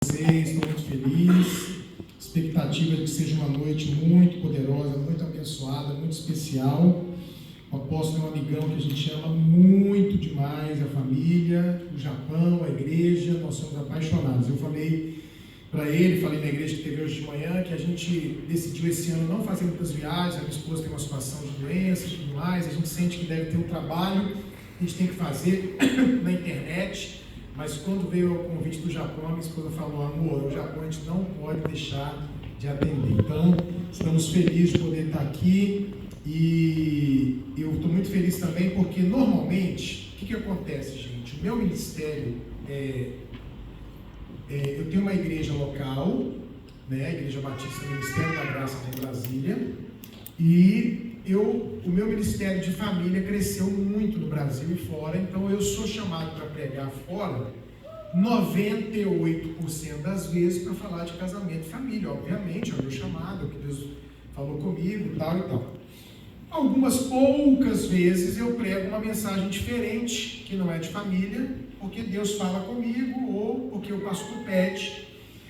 Estou muito feliz, expectativa de que seja uma noite muito poderosa, muito abençoada, muito especial. O apóstolo é um amigão que a gente ama muito demais, a família, o Japão, a igreja, nós somos apaixonados. Eu falei para ele, falei na igreja que teve hoje de manhã, que a gente decidiu esse ano não fazer muitas viagens, a minha esposa tem uma situação de doença e tudo mais, a gente sente que deve ter um trabalho que a gente tem que fazer na internet. Mas quando veio o convite do Japão, a minha esposa falou: amor, o Japão a gente não pode deixar de atender. Então, estamos felizes de poder estar aqui e eu estou muito feliz também porque, normalmente, o que acontece, gente? O meu ministério, eu tenho uma igreja local, né, a Igreja Batista Ministério da Graça em Brasília, e o meu ministério de família cresceu muito no Brasil e fora, então eu sou chamado para pregar fora 98% das vezes para falar de casamento e família. Obviamente é o meu chamado, é o que Deus falou comigo, tal e tal. Algumas poucas vezes eu prego uma mensagem diferente, que não é de família, porque Deus fala comigo ou porque o pastor pede,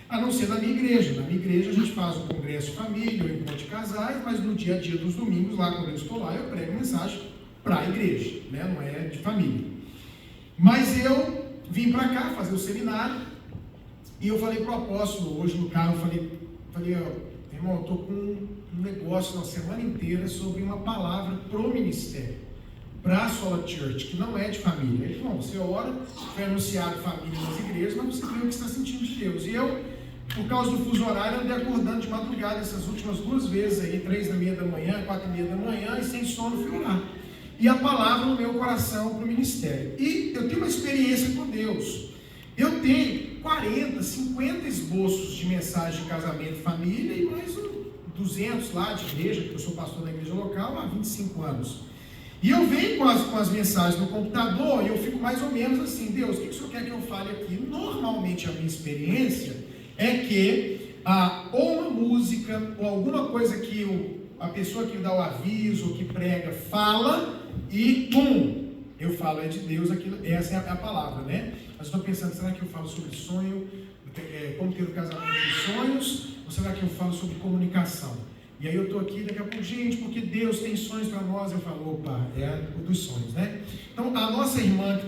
a não ser na minha igreja. Na minha igreja a gente faz o congresso de família, o encontro de casais, mas no dia a dia dos domingos, lá quando eu estou lá, eu prego mensagem para a igreja, né? Não é de família. Mas eu vim para cá fazer o seminário e eu falei para o apóstolo hoje no carro, falei, irmão, eu estou com um negócio na semana inteira sobre uma palavra pro ministério, para a Sola Church, que não é de família. Ele falou: você ora, foi anunciado família nas igrejas, mas você vê o que está sentindo de Deus. E eu, por causa do fuso horário, andei acordando de madrugada essas últimas 2 vezes aí, 3h30 da manhã, 4h30 da manhã, e sem sono fui orar. E a palavra no meu coração para o ministério. E eu tenho uma experiência com Deus. Eu tenho 40, 50 esboços de mensagem de casamento e família e mais 200 lá de igreja, porque eu sou pastor da igreja local há 25 anos. E eu venho com as mensagens no computador e eu fico mais ou menos assim: Deus, o que o Senhor quer que eu fale aqui? Normalmente a minha experiência é que ou uma música ou alguma coisa que a pessoa que dá o aviso ou que prega fala e pum, eu falo, é de Deus aquilo, essa é a palavra, né? Mas estou pensando, será que eu falo sobre sonho, como ter o casamento dos sonhos, ou será que eu falo sobre comunicação? E aí eu estou aqui daqui a pouco, gente, porque Deus tem sonhos para nós. Eu falo, opa, é o dos sonhos, né? Então, a nossa irmã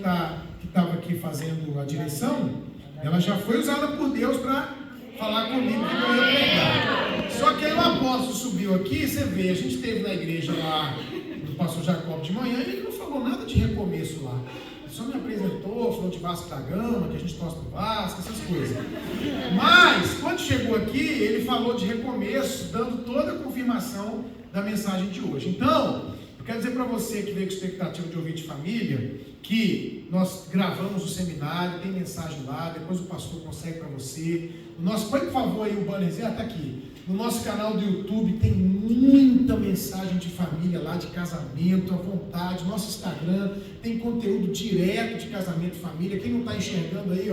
que estava aqui fazendo a direção, ela já foi usada por Deus para falar comigo que eu ia pregar. Só que aí o apóstolo subiu aqui, você vê, a gente esteve na igreja lá do pastor Jacob de manhã, e ele não falou nada de recomeço lá. Ele só me apresentou, falou de Vasco da Gama, que a gente torce pro Vasco, essas coisas. Mas, quando chegou aqui, ele falou de recomeço, dando toda a confirmação da mensagem de hoje. Então, eu quero dizer para você que veio com expectativa de ouvir de família, que nós gravamos o seminário, tem mensagem lá, depois o pastor consegue para você. Põe por favor aí o bannerzinho, está aqui. No nosso canal do YouTube tem muita mensagem de família lá, de casamento, à vontade. Nosso Instagram tem conteúdo direto de casamento e família. Quem não está enxergando aí,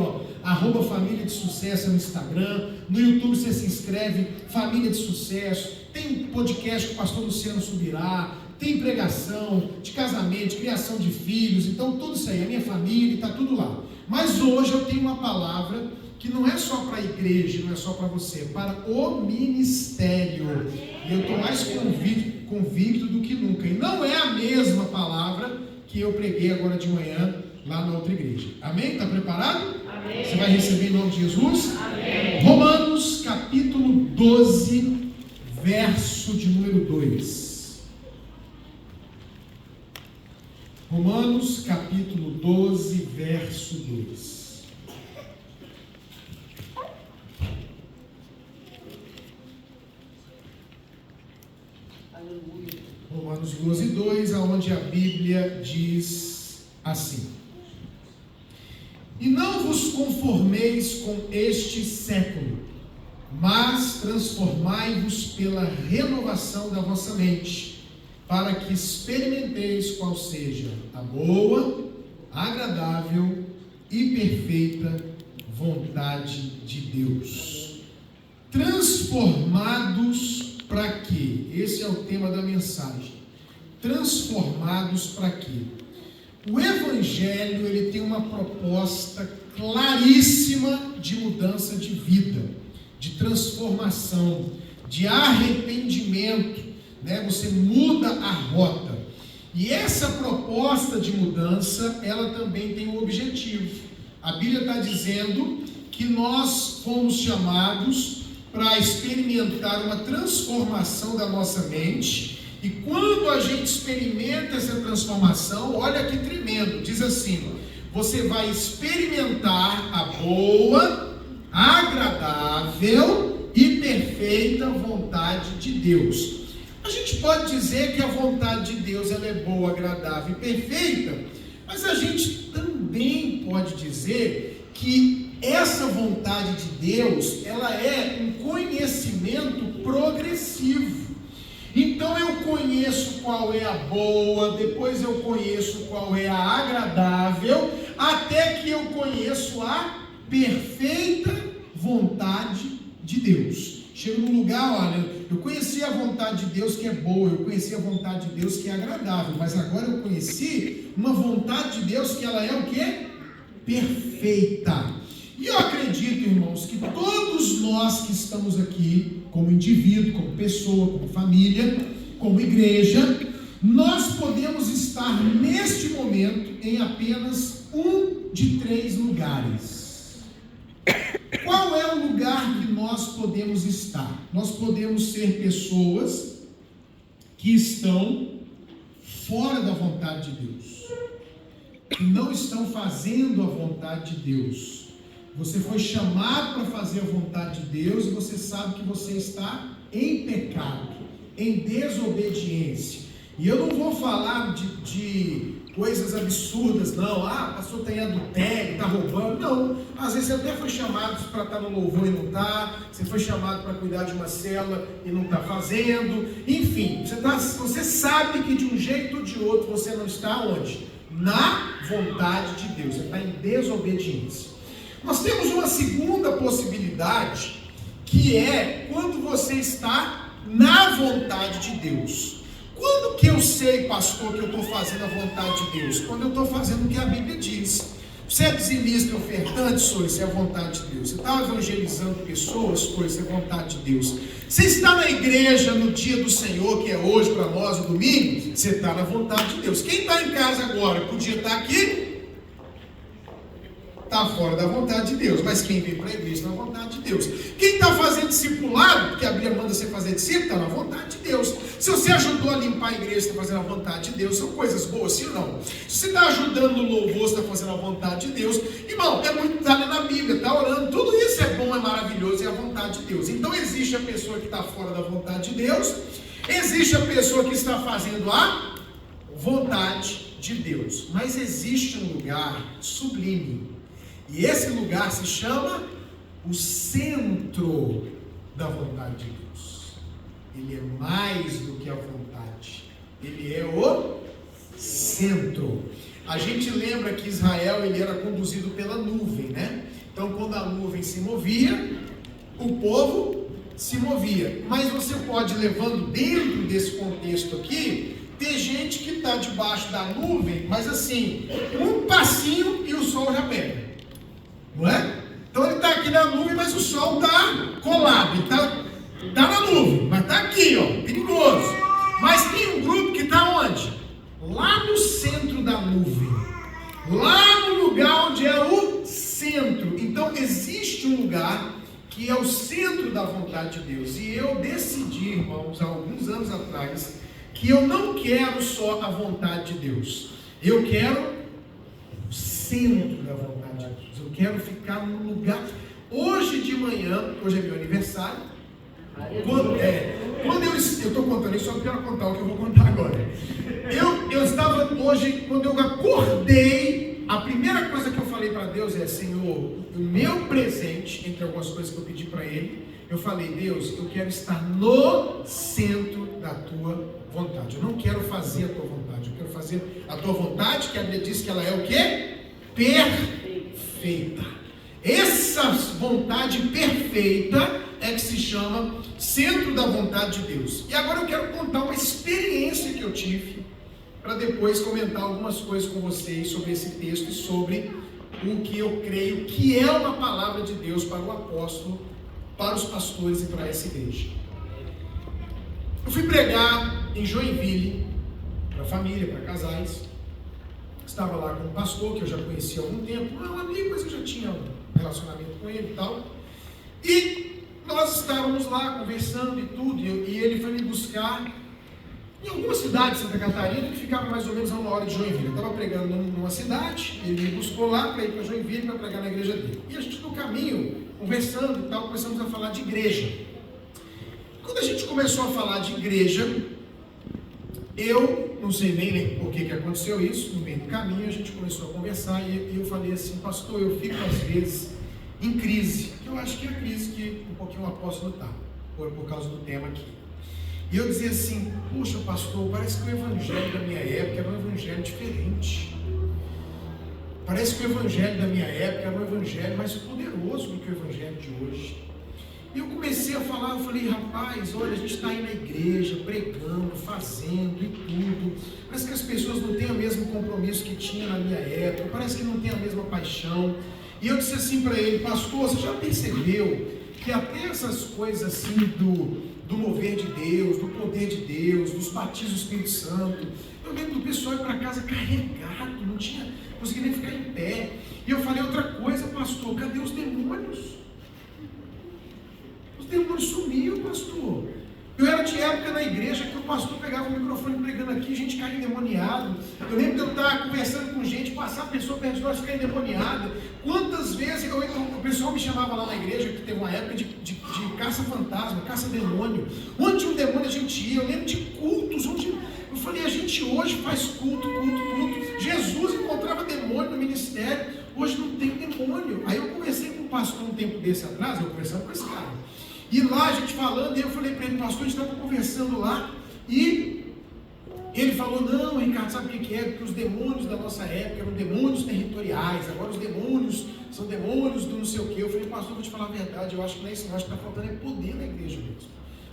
@família de sucesso no Instagram. No YouTube você se inscreve, Família de Sucesso. Tem podcast que o pastor Luciano Subirá. Tem pregação de casamento, de criação de filhos. Então tudo isso aí, a minha família, está tudo lá. Mas hoje eu tenho uma palavra que não é só para a igreja, não é só para você, é para o ministério. E eu estou mais convicto do que nunca. E não é a mesma palavra que eu preguei agora de manhã lá na outra igreja. Amém? Está preparado? Amém. Você vai receber em nome de Jesus? Amém. Romanos capítulo 12, verso de número 2. Romanos capítulo 12, verso 2. Romanos 12, 2, aonde a Bíblia diz assim: e não vos conformeis com este século, mas transformai-vos pela renovação da vossa mente, para que experimenteis qual seja a boa, agradável e perfeita vontade de Deus. Transformados para quê? Esse é o tema da mensagem. Transformados para quê? O Evangelho, ele tem uma proposta claríssima de mudança de vida, de transformação, de arrependimento, né? Você muda a rota. E essa proposta de mudança, ela também tem um objetivo. A Bíblia está dizendo que nós fomos chamados para experimentar uma transformação da nossa mente. E quando a gente experimenta essa transformação, olha que tremendo, diz assim: você vai experimentar a boa, agradável e perfeita vontade de Deus. A gente pode dizer que a vontade de Deus ela é boa, agradável e perfeita, mas a gente também pode dizer que essa vontade de Deus, ela é um conhecimento progressivo. Então eu conheço qual é a boa, depois eu conheço qual é a agradável, até que eu conheço a perfeita vontade de Deus. Chego num lugar, olha, eu conheci a vontade de Deus que é boa, eu conheci a vontade de Deus que é agradável, mas agora eu conheci uma vontade de Deus que ela é o quê? Perfeita. E eu acredito, irmãos, que todos nós que estamos aqui, como indivíduo, como pessoa, como família, como igreja, nós podemos estar neste momento em apenas um de 3 lugares. Qual é o lugar que nós podemos estar? Nós podemos ser pessoas que estão fora da vontade de Deus, que não estão fazendo a vontade de Deus. Você foi chamado para fazer a vontade de Deus e você sabe que você está em pecado, em desobediência. E eu não vou falar de coisas absurdas, não. Ah, pastor está em adultério, está roubando. Não. Às vezes você até foi chamado para estar no louvor e não está. Você foi chamado para cuidar de uma célula e não está fazendo. Enfim, você sabe que de um jeito ou de outro você não está onde? Na vontade de Deus. Você está em desobediência. Nós temos uma segunda possibilidade, que é quando você está na vontade de Deus. Quando que eu sei, pastor, que eu estou fazendo a vontade de Deus? Quando eu estou fazendo o que a Bíblia diz. Você é dizimista e ofertante, isso é a vontade de Deus. Você está evangelizando pessoas, isso é a vontade de Deus. Você está na igreja no dia do Senhor, que é hoje para nós, o domingo, você está na vontade de Deus. Quem está em casa agora, podia estar aqui, está fora da vontade de Deus, mas quem vem para a igreja está na vontade de Deus. Quem está fazendo discipulado, porque a Bíblia manda você fazer discípulo, está na vontade de Deus. Se você ajudou a limpar a igreja, está fazendo a vontade de Deus, são coisas boas, sim ou não? Se você está ajudando no louvor, está fazendo a vontade de Deus, irmão, é muito estar na Bíblia, está orando, tudo isso é bom, é maravilhoso, é a vontade de Deus. Então existe a pessoa que está fora da vontade de Deus, existe a pessoa que está fazendo a vontade de Deus, mas existe um lugar sublime. E esse lugar se chama o centro da vontade de Deus. Ele é mais do que a vontade. Ele é o centro. A gente lembra que Israel ele era conduzido pela nuvem, né? Então quando a nuvem se movia, o povo se movia. Mas você pode, levando dentro desse contexto aqui, ter gente que está debaixo da nuvem, mas assim, um passinho e o sol já pega. Não é? Então ele está aqui na nuvem, mas o sol está colado. Ele está na nuvem, mas está aqui, ó, perigoso. Mas tem um grupo que está onde? Lá no centro da nuvem. Lá no lugar onde é o centro. Então existe um lugar que é o centro da vontade de Deus. E eu decidi, irmãos, há alguns anos atrás, que eu não quero só a vontade de Deus. Eu quero o centro da vontade de Deus. Eu quero ficar no lugar. Hoje de manhã, hoje é meu aniversário. Quando eu estou contando isso, só quero contar o que eu vou contar agora. Eu estava hoje, quando eu acordei, a primeira coisa que eu falei para Deus é: Senhor, o meu presente, entre algumas coisas que eu pedi para Ele, eu falei: Deus, eu quero estar no centro da Tua vontade. Eu não quero fazer a Tua vontade, eu quero fazer a Tua vontade, que a Bíblia diz que ela é o quê? Perfeita. Essa vontade perfeita é que se chama centro da vontade de Deus. E agora eu quero contar uma experiência que eu tive, para depois comentar algumas coisas com vocês sobre esse texto e sobre o que eu creio que é uma palavra de Deus para o apóstolo, para os pastores e para essa igreja. Eu fui pregar em Joinville, para família, para casais. Estava lá com um pastor que eu já conhecia há algum tempo, não é um amigo, mas eu já tinha um relacionamento com ele e tal. E nós estávamos lá conversando e tudo, e ele foi me buscar em alguma cidade de Santa Catarina, que ficava mais ou menos a 1 hora de Joinville. Eu estava pregando numa cidade, ele me buscou lá para ir para Joinville para pregar na igreja dele. E a gente no caminho, conversando e tal, começamos a falar de igreja. Quando a gente começou a falar de igreja, eu não sei nem por que aconteceu isso, no meio do caminho a gente começou a conversar e eu falei assim, pastor, eu fico às vezes em crise, que eu acho que é a crise que um pouquinho o apóstolo está, por causa do tema aqui. E eu dizia assim, puxa pastor, parece que o evangelho da minha época era um evangelho diferente. Parece que o evangelho da minha época era um evangelho mais poderoso do que o evangelho de hoje. E eu comecei a falar, eu falei, rapaz, olha, a gente está aí na igreja, pregando, fazendo e tudo. Parece que as pessoas não têm o mesmo compromisso que tinha na minha época, parece que não tem a mesma paixão. E eu disse assim para ele, pastor, você já percebeu que até essas coisas assim do mover de Deus, do poder de Deus, dos batismos do Espírito Santo, eu lembro do pessoal ir para casa carregado, não conseguia nem ficar em pé. E eu falei outra coisa, pastor, cadê os demônios? Os demônios sumiram, pastor. Eu era de época na igreja que o pastor pegava o microfone pregando aqui, gente caía endemoniado. Eu lembro de eu estar conversando com gente, passar a pessoa perto de nós ficar endemoniada. Quantas vezes o pessoal me chamava lá na igreja, que teve uma época de caça-fantasma, caça-demônio. Onde um demônio a gente ia? Eu lembro de cultos, onde eu falei, a gente hoje faz culto. Jesus encontrava demônio no ministério, hoje não tem demônio. Aí eu conversei com um pastor um tempo desse atrás, eu conversando com esse cara. E lá a gente falando, e eu falei para ele, pastor, a gente estava conversando lá, e ele falou, não, Ricardo, sabe o que é? Porque os demônios da nossa época eram demônios territoriais, agora os demônios são demônios do não sei o quê. Eu falei, pastor, vou te falar a verdade, eu acho que não é isso, eu acho que está faltando é poder na igreja mesmo.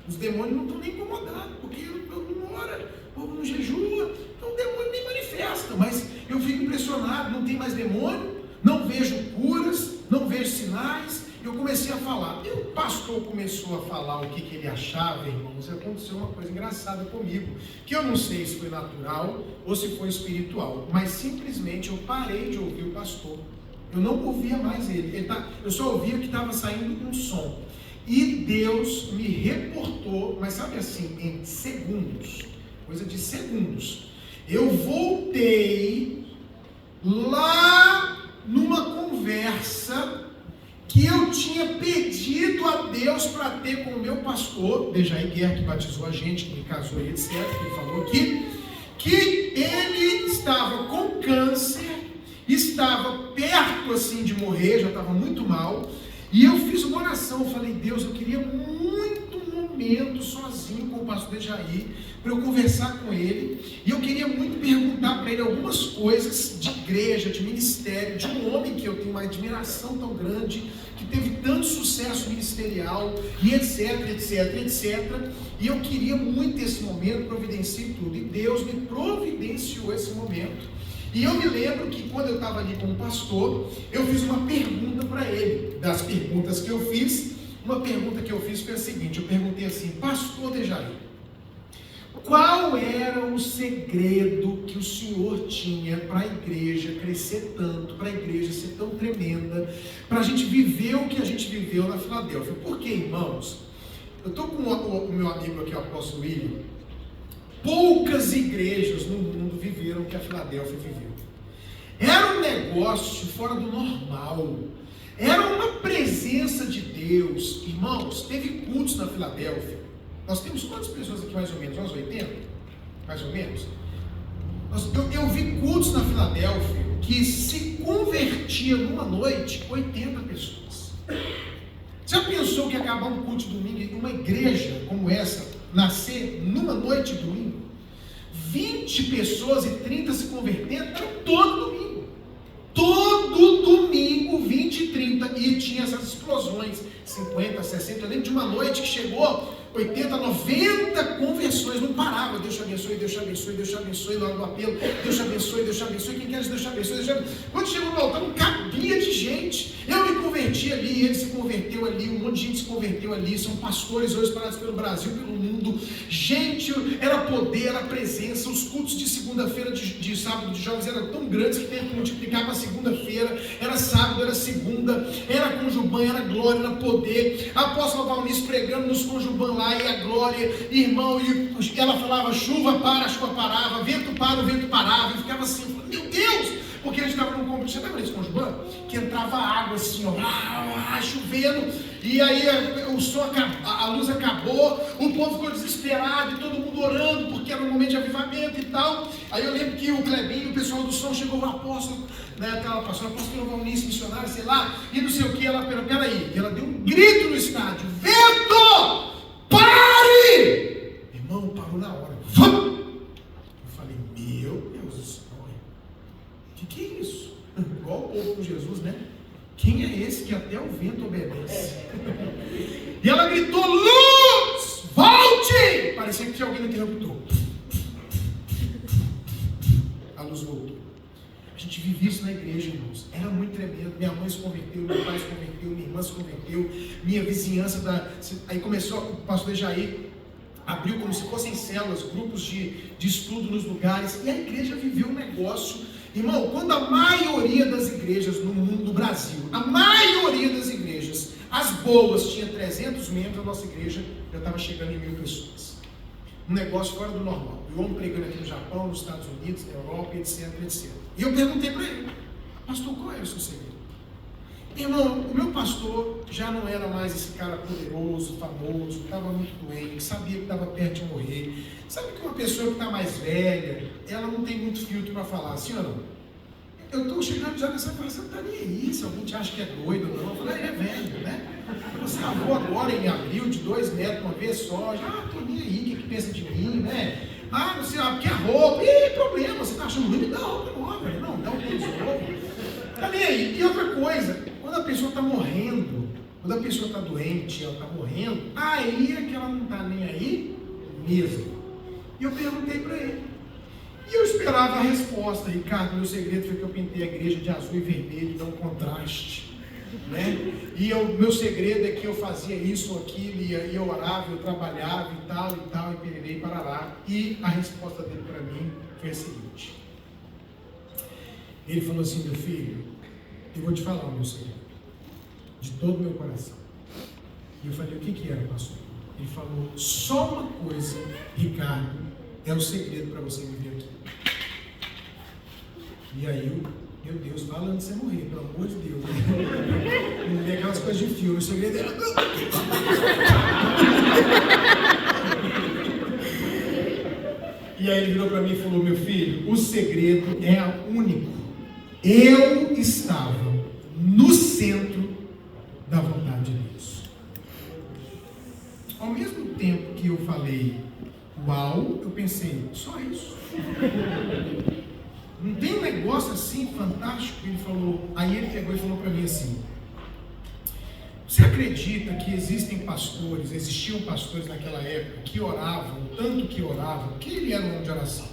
Os demônios não estão nem incomodados, porque o povo não ora, o povo não jejua, então o demônio nem manifesta. Mas eu fico impressionado, não tem mais demônio, não vejo curas, não vejo sinais. Eu comecei a falar, e o pastor começou a falar o que ele achava, irmãos, aconteceu uma coisa engraçada comigo, que eu não sei se foi natural ou se foi espiritual, mas simplesmente eu parei de ouvir o pastor, eu não ouvia mais ele, eu só ouvia o que estava saindo um som, e Deus me reportou, mas sabe assim, em segundos, coisa de segundos, eu voltei lá numa conversa que eu tinha pedido a Deus para ter com o meu pastor, Dejaí Guerra, que batizou a gente, que me casou e etc, que ele falou aqui, que ele estava com câncer, estava perto assim de morrer, já estava muito mal, e eu fiz uma oração, eu falei, Deus, eu queria muito um momento sozinho com o pastor Dejaí, para eu conversar com ele, e eu queria muito perguntar para ele algumas coisas de igreja, de ministério, de um homem que eu tenho uma admiração tão grande, que teve tanto sucesso ministerial, e etc, e eu queria muito esse momento, providenciei tudo, e Deus me providenciou esse momento. E eu me lembro que quando eu estava ali com o pastor, eu fiz uma pergunta para ele. Das perguntas que eu fiz, uma pergunta que eu fiz foi a seguinte, eu perguntei assim, pastor Dejaí, qual era o segredo que o senhor tinha para a igreja crescer tanto, para a igreja ser tão tremenda, para a gente viver o que a gente viveu na Filadélfia? Porque, irmãos, eu estou com o meu amigo aqui, o apóstolo William, poucas igrejas no mundo viveram o que a Filadélfia viveu. Era um negócio fora do normal, era uma presença de Deus. Irmãos, teve cultos na Filadélfia. Nós temos quantas pessoas aqui mais ou menos? Umas 80? Mais ou menos? Eu vi cultos na Filadélfia que se convertia numa noite 80 pessoas. Já pensou que ia acabar um culto de domingo e uma igreja como essa nascer numa noite de domingo? 20 pessoas e 30 se convertendo, era todo domingo. Todo domingo, 20 e 30, e tinha essas explosões, 50, 60. Eu lembro de uma noite que chegou 80, 90 conversões, não parava. Deus te abençoe, Deus te abençoe, Deus te abençoe, lá no apelo, Deus te abençoe, Deus te abençoe, quem quer Deus te abençoe, Deus te abençoe. Quando chegou no altar, não cabia de gente. Eu me converti ali, ele se converteu ali, um monte de gente se converteu ali, são pastores hoje espalhados pelo Brasil, pelo mundo. Gente, era poder, era presença. Os cultos de segunda-feira, de sábado, de jovens eram tão grandes que teve que multiplicar para segunda-feira. Era sábado, era segunda, era conjuban, era glória, era poder. A apóstola Valnice pregando nos conjuban lá, e a glória, irmão, e ela falava: chuva para, a chuva parava, vento para, o vento parava. E ficava assim, meu Deus, porque a gente estava num complexo, você estava nesse conjuban? Que entrava água assim, ó, chovendo, e aí o som acabou, a luz acabou, o povo ficou desesperado, e todo mundo orando, porque era um momento de avivamento e tal. Aí eu lembro que o Clebinho, o pessoal do som, chegou no apóstolo, né, aquela pastora, apóstolo Valnice, missionária, sei lá, e não sei o que, ela, peraí, ela deu um grito no estádio: vento, pare! Irmão, parou na hora. Eu falei: meu Deus do céu, que é isso? Igual o povo com Jesus, né? Quem é esse que até o vento obedece? E ela gritou: luz, volte! Parecia que tinha alguém no interruptor. A luz voltou. A gente vivia isso na igreja, irmãos. Era muito tremendo. Minha mãe se converteu, meu pai se converteu, minha irmã se converteu, minha vizinhança Aí começou, o pastor Jair abriu como se fossem células, grupos de estudo nos lugares, e a igreja viveu um negócio. Irmão, quando a maioria das igrejas no mundo, no Brasil, a maioria das igrejas, as boas, tinha 300 membros, a nossa igreja já estava chegando em 1000 pessoas. Um negócio fora do normal. E o homem pregando aqui no Japão, nos Estados Unidos, na Europa, etc, etc. E eu perguntei para ele: pastor, qual era o seu segredo? Irmão, o meu pastor já não era mais esse cara poderoso, famoso, estava muito doente, sabia que estava perto de morrer. Sabe que uma pessoa que está mais velha, ela não tem muito filtro para falar assim, ou não? Eu estou chegando já nessa fase, você não está nem aí, se alguém te acha que é doido ou não. Eu falei: é velho, né? Você avô agora em abril, de 2 metros, uma vez só, já estou nem aí, o que pensa de mim, né? Ah, você porque a roupa, problema, você está achando ruim, me dá roupa nova, não, dá um tênis novo. Está nem aí. E outra coisa, quando a pessoa está morrendo, quando a pessoa está doente, ela está morrendo, aí é que ela não está nem aí mesmo. E eu perguntei para ele. E eu esperava a resposta: Ricardo, meu segredo foi que eu pintei a igreja de azul e vermelho, dá um contraste. Né? E meu segredo é que eu fazia isso ou aquilo, e eu orava, eu trabalhava e tal, e pererei, parará. E a resposta dele para mim foi a seguinte: ele falou assim: meu filho, eu vou te falar o meu segredo, de todo o meu coração. E eu falei: o que era, pastor? Ele falou: só uma coisa, Ricardo, é o segredo para você viver aqui. E aí meu Deus, fala antes de você morrer, pelo amor de Deus. Não vê aquelas coisas de filme, o segredo é... E aí ele virou para mim e falou: meu filho, o segredo é único. Eu estava no centro da vontade de Deus. Ao mesmo tempo que eu falei uau, eu pensei: só isso? Não tem um negócio assim fantástico? Ele falou, aí ele pegou e falou para mim assim: você acredita que existiam pastores naquela época que oravam, tanto que oravam, que ele era um homem de oração,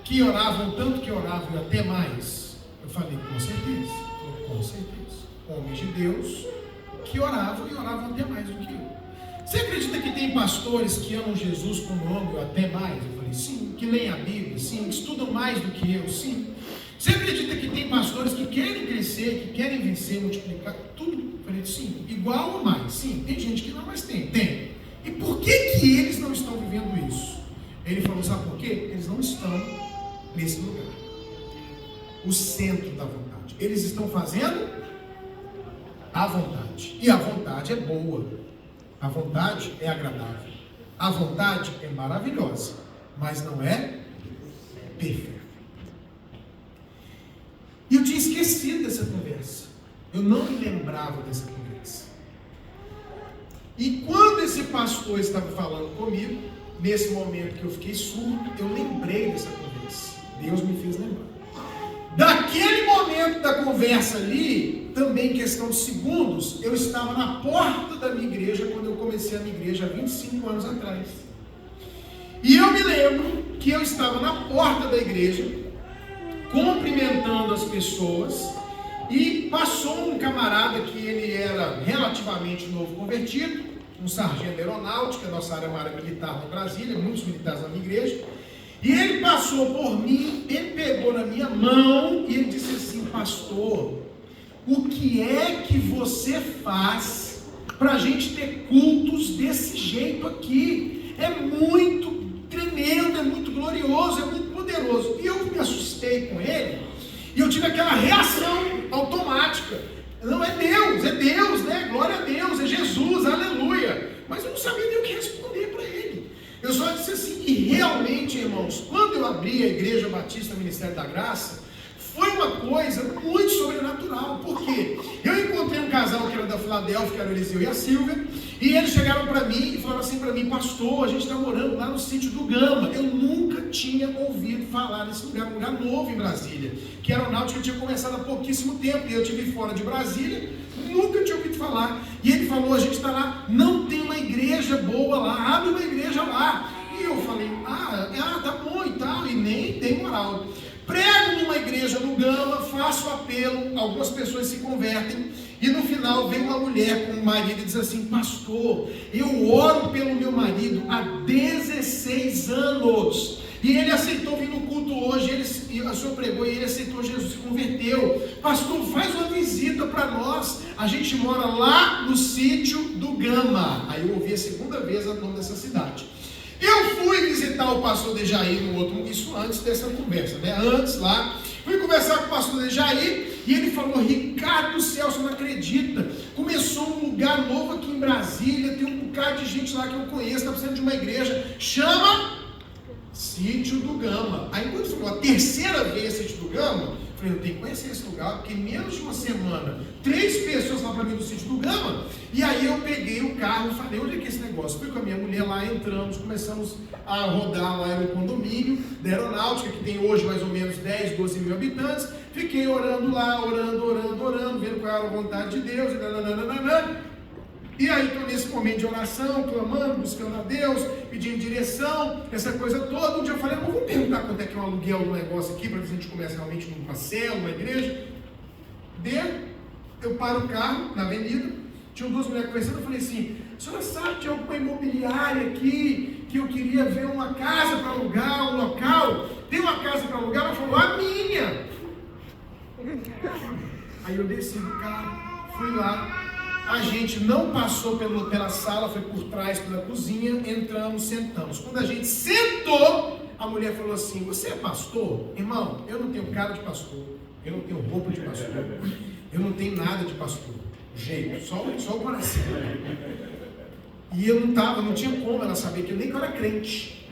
que oravam, tanto que oravam e até mais? Eu falei: com certeza. Ele falou: com certeza. Homens de Deus que oravam e oravam até mais do que eu. Você acredita que tem pastores que amam Jesus como amo ou até mais? Eu falei: sim. Que leem a Bíblia? Sim. Que estudam mais do que eu? Sim. Você acredita que tem pastores que querem crescer, que querem vencer, multiplicar? Tudo? Eu falei: sim. Igual ou mais? Sim. Tem gente que não, mas tem. E por que eles não estão vivendo isso? Ele falou: sabe por quê? Eles não estão nesse lugar. O centro da vontade. Eles estão fazendo a vontade. E a vontade é boa. A vontade é agradável. A vontade é maravilhosa, mas não é perfeita. E eu tinha esquecido dessa conversa. Eu não me lembrava dessa conversa. E quando esse pastor estava falando comigo, nesse momento que eu fiquei surdo, eu lembrei dessa conversa. Deus me fez lembrar. Daquele momento da conversa ali, também em questão de segundos, eu estava na porta da minha igreja quando eu comecei a minha igreja há 25 anos atrás. E eu me lembro que eu estava na porta da igreja, cumprimentando as pessoas, e passou um camarada que ele era relativamente novo convertido, um sargento da aeronáutica, nossa área militar no Brasília, muitos militares na minha igreja, e ele passou por mim, ele pegou na minha mão e ele disse assim: pastor, o que é que você faz para a gente ter cultos desse jeito aqui? É muito tremendo, é muito glorioso, é muito poderoso. E eu me assustei com ele, e eu tive aquela reação automática. Não, é Deus, né? Glória a Deus, é Jesus, aleluia. Mas eu não sabia nem o que responder para ele. Eu só disse assim, e realmente, irmãos, quando eu abri a Igreja Batista Ministério da Graça, foi uma coisa muito sobrenatural. Por quê? Eu encontrei um casal que era da Filadélfia, que era o Eliseu e a Silvia, e eles chegaram para mim e falaram assim para mim: pastor, a gente está morando lá no sítio do Gama. Eu nunca tinha ouvido falar nesse lugar, um lugar novo em Brasília, que a aeronáutica tinha começado há pouquíssimo tempo, e eu estive fora de Brasília, nunca tinha ouvido falar. E ele falou: a gente está lá, não tem uma igreja boa lá, abre uma igreja lá. E eu falei: tá bom e tal, e nem tem moral. Prego numa igreja no Gama, faço apelo, algumas pessoas se convertem, e no final vem uma mulher com o marido e diz assim: pastor, eu oro pelo meu marido há 16 anos, e ele aceitou vir no culto hoje, o senhor pregou e ele aceitou Jesus, se converteu. Pastor, faz uma visita para nós, a gente mora lá no sítio do Gama. Aí eu ouvi a segunda vez o nome dessa cidade. Eu fui visitar o pastor Dejair no outro, isso antes dessa conversa, né? Antes lá, fui conversar com o pastor Dejair, e ele falou: Ricardo do céu, você não acredita, começou um lugar novo aqui em Brasília, tem um bocado de gente lá que eu conheço, está precisando de uma igreja, chama Sítio do Gama. Aí quando falou a terceira vez Sítio do Gama, eu falei: eu tenho que conhecer esse lugar, porque menos de uma semana, 3 pessoas lá para mim do Sítio do Gama. E aí eu peguei o carro e falei: onde é que é esse negócio? Fui com a minha mulher lá, entramos, começamos a rodar lá no condomínio da aeronáutica, que tem hoje mais ou menos 10, 12 mil habitantes. Fiquei orando lá, orando, vendo qual era a vontade de Deus, e aí estou nesse momento de oração, clamando, buscando a Deus, pedindo direção, essa coisa toda. Um dia eu falei: vamos perguntar quanto é que é um aluguel do negócio aqui, para ver se a gente começa realmente numa célula, uma igreja. Eu paro o carro na avenida, tinham 2 mulheres conversando, eu falei assim: a senhora sabe de alguma imobiliária aqui, que eu queria ver uma casa para alugar, um local? Tem uma casa para alugar? Ela falou: a minha. Aí eu desci do carro, fui lá. A gente não passou pela sala, foi por trás, pela cozinha, entramos, sentamos. Quando a gente sentou, a mulher falou assim: você é pastor? Irmão, eu não tenho cara de pastor, eu não tenho roupa de pastor, eu não tenho nada de pastor, jeito, só o coração. E eu não tinha como ela saber que eu era crente.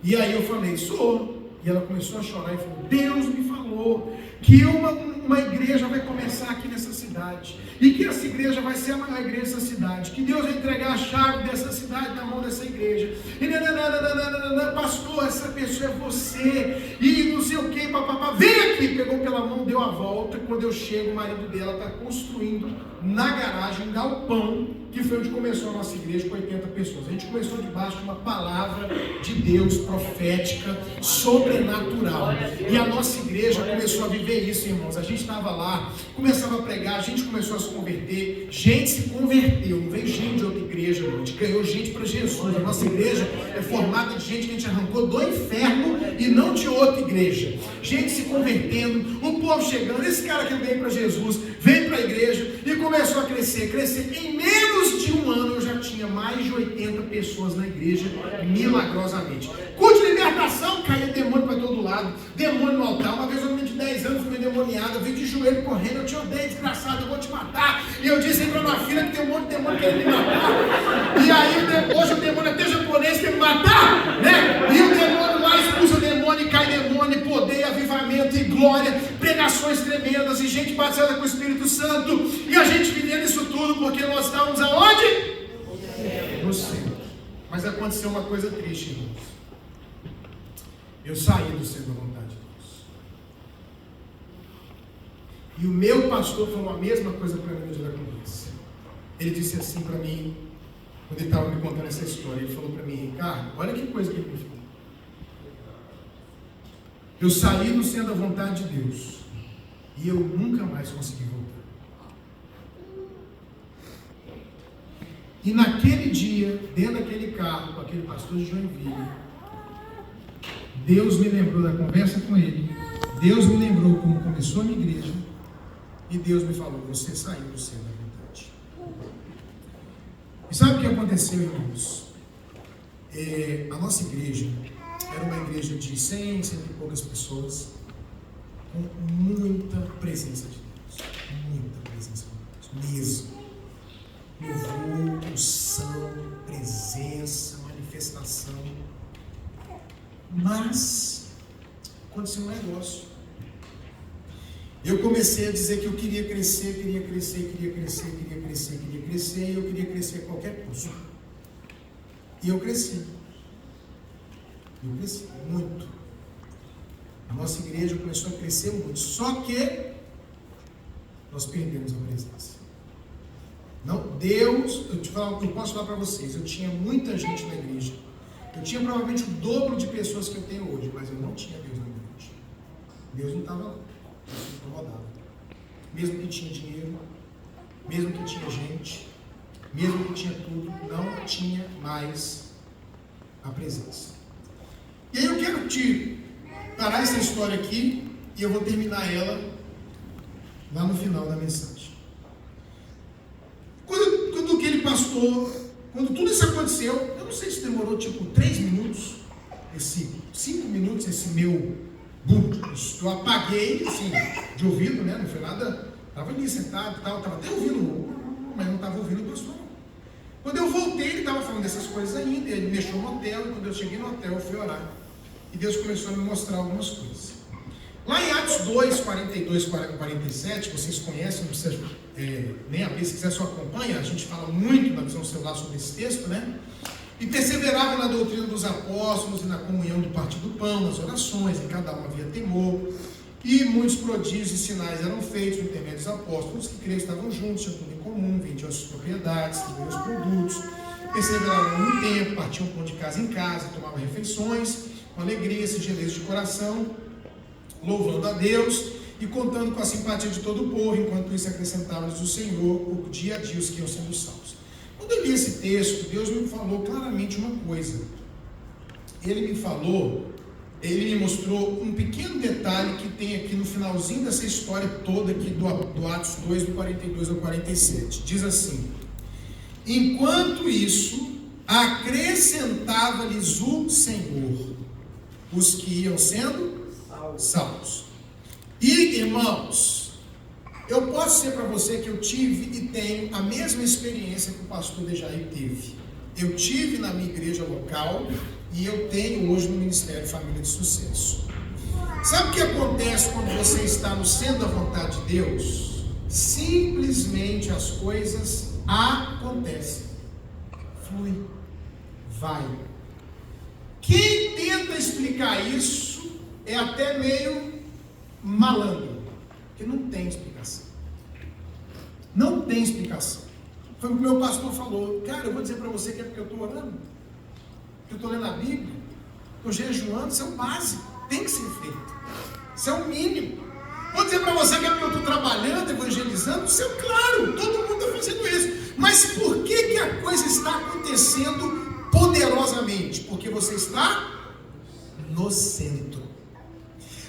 E aí eu falei: sou. E ela começou a chorar e falou: Deus me falou que uma igreja vai começar aqui nessa cidade, e que essa igreja vai ser a maior igreja dessa cidade, que Deus vai entregar a chave dessa cidade na mão dessa igreja, e pastor, essa pessoa é você, e não sei o que, papapá, vem aqui, pegou pela mão, deu a volta. Quando eu chego, o marido dela está construindo na garagem um galpão, que foi onde começou a nossa igreja com 80 pessoas. A gente começou debaixo de uma palavra de Deus profética, sobrenatural, e a nossa igreja começou a viver isso, irmãos. A gente estava lá, começava a pregar, a gente começou a se converter, gente se converteu, não veio gente de outra igreja, não. A gente ganhou gente para Jesus. A nossa igreja é formada de gente que a gente arrancou do inferno e não de outra igreja. Gente se convertendo, o povo chegando. Esse cara que veio para Jesus, veio para a igreja e começou a crescer. Em menos de um ano eu já tinha mais de 80 pessoas na igreja, milagrosamente. Culto de libertação, caía demônio para todo lado, demônio no altar. Uma vez eu menino de 10 anos fui endemoniado, veio de joelho correndo: eu te odeio, desgraçado, eu vou te matar. E eu disse: entrou na fila que tem um monte de demônio querendo me matar. E aí hoje o demônio até japonês quer me matar, né? E o demônio lá expulsa o demônio, e cai demônio, e poder, avivamento e glória, pregações tremendas, e gente batizada com o Espírito Santo, e a gente vivendo isso tudo porque nós estávamos aonde? No centro. Mas aconteceu uma coisa triste, irmãos. Eu saí do centro da vontade de Deus. E o meu pastor falou a mesma coisa para mim no dia da conversa. ele disse assim para mim, quando ele estava me contando essa história, ele falou para mim: Ricardo, olha que coisa que ele me falou. Eu saí do centro da vontade de Deus e eu nunca mais consegui voltar. E naquele dia, dentro daquele carro, com aquele pastor de Joinville, Deus me lembrou da conversa com ele, Deus me lembrou como começou a minha igreja, e Deus me falou: você saiu do centro da vontade. E sabe o que aconteceu, irmãos? A nossa igreja era uma igreja de 100 e poucas pessoas, com muita presença de Deus, muita presença de Deus, mesmo. Louvor, unção, presença, manifestação. Mas aconteceu um negócio. Eu comecei a dizer que eu queria crescer, e eu queria crescer a qualquer custo. E eu cresci. Muito. A nossa igreja começou a crescer muito. Só que nós perdemos a presença. Não, Deus, eu posso falar para vocês, eu tinha muita gente na igreja. Eu tinha provavelmente o dobro de pessoas que eu tenho hoje, mas eu não tinha Deus na minha igreja. Deus não estava lá, Deus não incomodava. Mesmo que tinha dinheiro, mesmo que tinha gente, mesmo que tinha tudo, não tinha mais a presença. E aí eu quero te parar essa história aqui e eu vou terminar ela lá no final da mensagem. Quando aquele pastor, quando tudo isso aconteceu, eu não sei se demorou tipo 3 minutos, 5 minutos, esse meu boom, eu apaguei assim, de ouvido, né? Não foi nada, estava ali sentado, estava até ouvindo, mas não estava ouvindo o pastor. Quando eu voltei, ele estava falando dessas coisas ainda, ele me deixou no hotel, e quando eu cheguei no hotel, eu fui orar. E Deus começou a me mostrar algumas coisas. Lá em Atos 2, 42, 47, vocês conhecem, não precisa nem abrir, se quiser só acompanha, a gente fala muito na visão celular sobre esse texto, né? E perseveravam na doutrina dos apóstolos e na comunhão do partir do pão, nas orações, em cada um havia temor, e muitos prodígios e sinais eram feitos no intermédio dos apóstolos, que creem estavam juntos, tinham tudo em comum, vendiam as suas propriedades, distribuíam os produtos, perseveravam no tempo, partiam pão de casa em casa, tomavam refeições, com alegria, singeleza de coração, louvando a Deus e contando com a simpatia de todo o povo, enquanto isso acrescentava-lhes o Senhor, o dia a dia os que iam sendo salvos. Quando eu li esse texto, Deus me falou claramente uma coisa. Ele me mostrou um pequeno detalhe que tem aqui no finalzinho dessa história toda aqui do Atos 2, do 42 ao 47. Diz assim: enquanto isso, acrescentava-lhes o Senhor os que iam sendo salvos. E, irmãos, eu posso dizer para você que eu tive e tenho a mesma experiência que o pastor Dejair teve. Eu tive na minha igreja local e eu tenho hoje no Ministério Família de Sucesso. Sabe o que acontece quando você está no centro da vontade de Deus? Simplesmente as coisas acontecem. Flui. Vai. Quem tenta explicar isso é até meio malandro, porque não tem explicação. Não tem explicação. Foi o que o meu pastor falou: cara, eu vou dizer para você que é porque eu estou orando, porque eu estou lendo a Bíblia, estou jejuando. Isso é o básico, tem que ser feito, isso é o mínimo. Vou dizer para você que é porque eu estou trabalhando, evangelizando. Isso é claro, todo mundo está fazendo isso. Mas por que a coisa está acontecendo poderosamente? Porque você está no centro.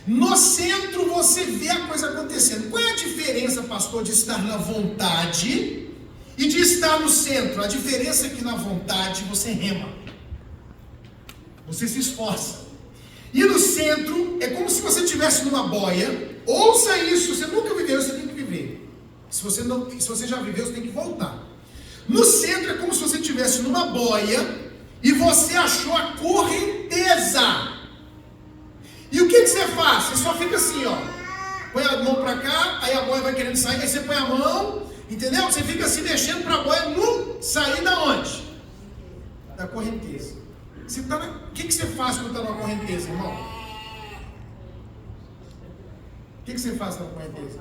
No centro você vê a coisa acontecendo. Qual é a diferença, pastor, de estar na vontade e de estar no centro? A diferença é que na vontade você rema, você se esforça. E no centro é como se você estivesse numa boia. Ouça isso, se você nunca viveu, você tem que viver. Se você já viveu, você tem que voltar. No centro é como se você estivesse numa boia e você achou a correnteza. E o que você faz? Você só fica assim, ó. Põe a mão para cá, aí a boia vai querendo sair, aí você põe a mão, entendeu? Você fica assim mexendo para a boia não sair da onde? Da correnteza. O que você faz quando está na correnteza, irmão? O que você faz na correnteza?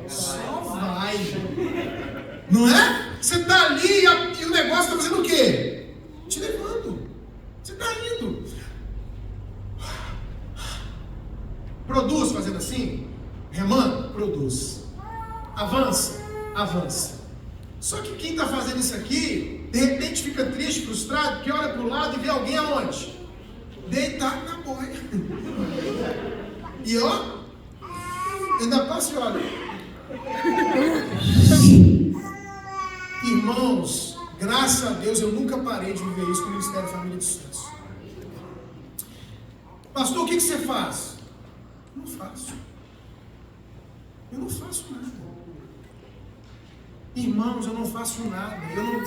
Só vai. Não é? Você está ali e o negócio está fazendo o quê? Te levando. Você está indo. Produz fazendo assim, remando, produz. Avança, avança. Só que quem está fazendo isso aqui, de repente fica triste, frustrado, porque olha para o lado e vê alguém aonde? Deitado na boia. E ó, ainda passa e olha. Irmãos, graças a Deus eu nunca parei de viver isso com o Ministério Família de Sucesso. Pastor, o que você faz? Eu não faço. Eu não faço nada. Irmãos, eu não faço nada.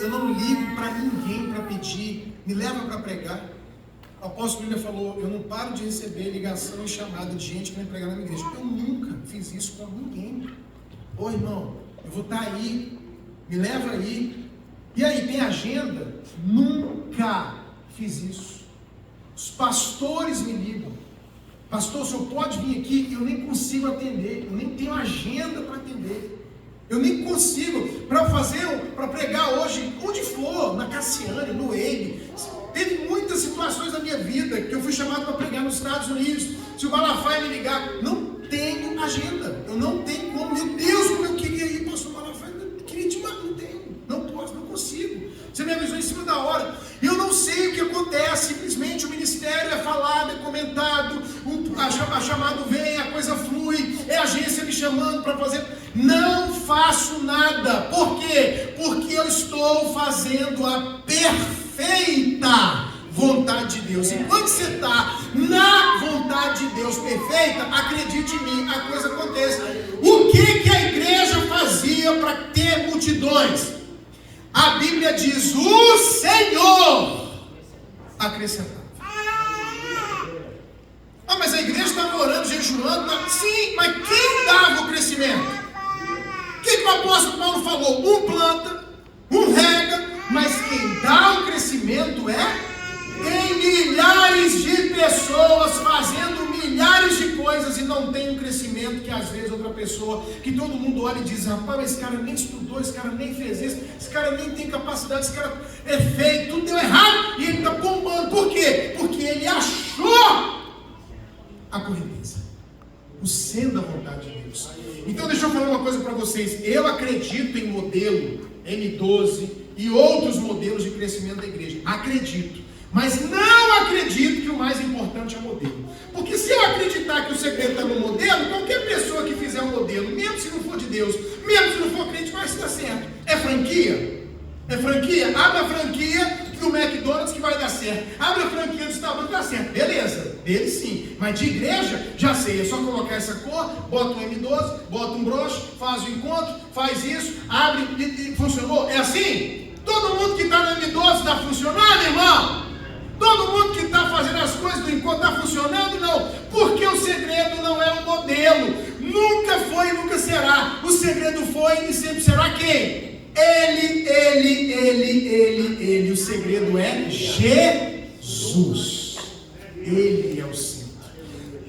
Eu não ligo para ninguém para pedir. Me leva para pregar. O apóstolo William falou, eu não paro de receber ligação e chamada de gente que vem pregar na minha igreja. Eu nunca fiz isso com ninguém. Ô irmão, eu vou estar aí. Me leva aí. E aí, tem agenda? Nunca fiz isso. Os pastores me ligam. Pastor, o senhor pode vir aqui? Eu nem consigo atender. Eu nem tenho agenda para atender. Eu nem consigo para pregar hoje, onde for, na Cassiane, no EIB. Teve muitas situações na minha vida que eu fui chamado para pregar nos Estados Unidos. Se o Malafaia me ligar, não tenho agenda. Eu não tenho como. Meu Deus, como eu queria ir, pastor Malafaia. Eu queria demais, não tenho. Não posso, não consigo. Você me avisou em cima da hora. Eu não sei o que acontece. Simplesmente o ministério é falado, é comentado. A chamada vem, a coisa flui. É a agência me chamando para fazer. Não faço nada. Por quê? Porque eu estou fazendo a perfeita vontade de Deus. E quando você está na vontade de Deus perfeita, acredite em mim, a coisa acontece. O que a igreja fazia para ter multidões? A Bíblia diz, o Senhor acrescentava. Ah, mas a igreja estava orando, jejuando. Sim, mas quem dava o crescimento? O que o apóstolo Paulo falou? Um planta, um rega, mas quem dá o crescimento é? Tem milhares de pessoas fazendo milhares de coisas e não tem um crescimento que às vezes outra pessoa, que todo mundo olha e diz, rapaz, esse cara nem estudou, esse cara nem fez isso, esse cara nem tem capacidade, esse cara é feio, tudo deu errado, e ele está bombando. Por quê? Porque ele achou a correnteza, o centro da vontade de Deus. Então deixa eu falar uma coisa para vocês. Eu acredito em modelo M12 e outros modelos de crescimento da igreja. Acredito. Mas não acredito que o mais importante é o modelo. Porque se eu acreditar que o segredo está no modelo, qualquer pessoa que fizer um modelo, mesmo se não for de Deus, mesmo se não for crente, vai estar certo. É franquia? É franquia? Abre a franquia do McDonald's que vai dar certo. Abre a franquia do Starbucks, dá certo. Beleza, dele sim. Mas de igreja, já sei. É só colocar essa cor, bota um M12, bota um broche, faz o encontro, faz isso, abre e funcionou. É assim? Todo mundo que está no M12 está funcionando, irmão? Todo mundo que está fazendo as coisas do encontro está funcionando? Não. Porque o segredo não é o modelo. Nunca foi e nunca será. O segredo foi e sempre será quem? Ele. O segredo é Jesus. Ele é o centro.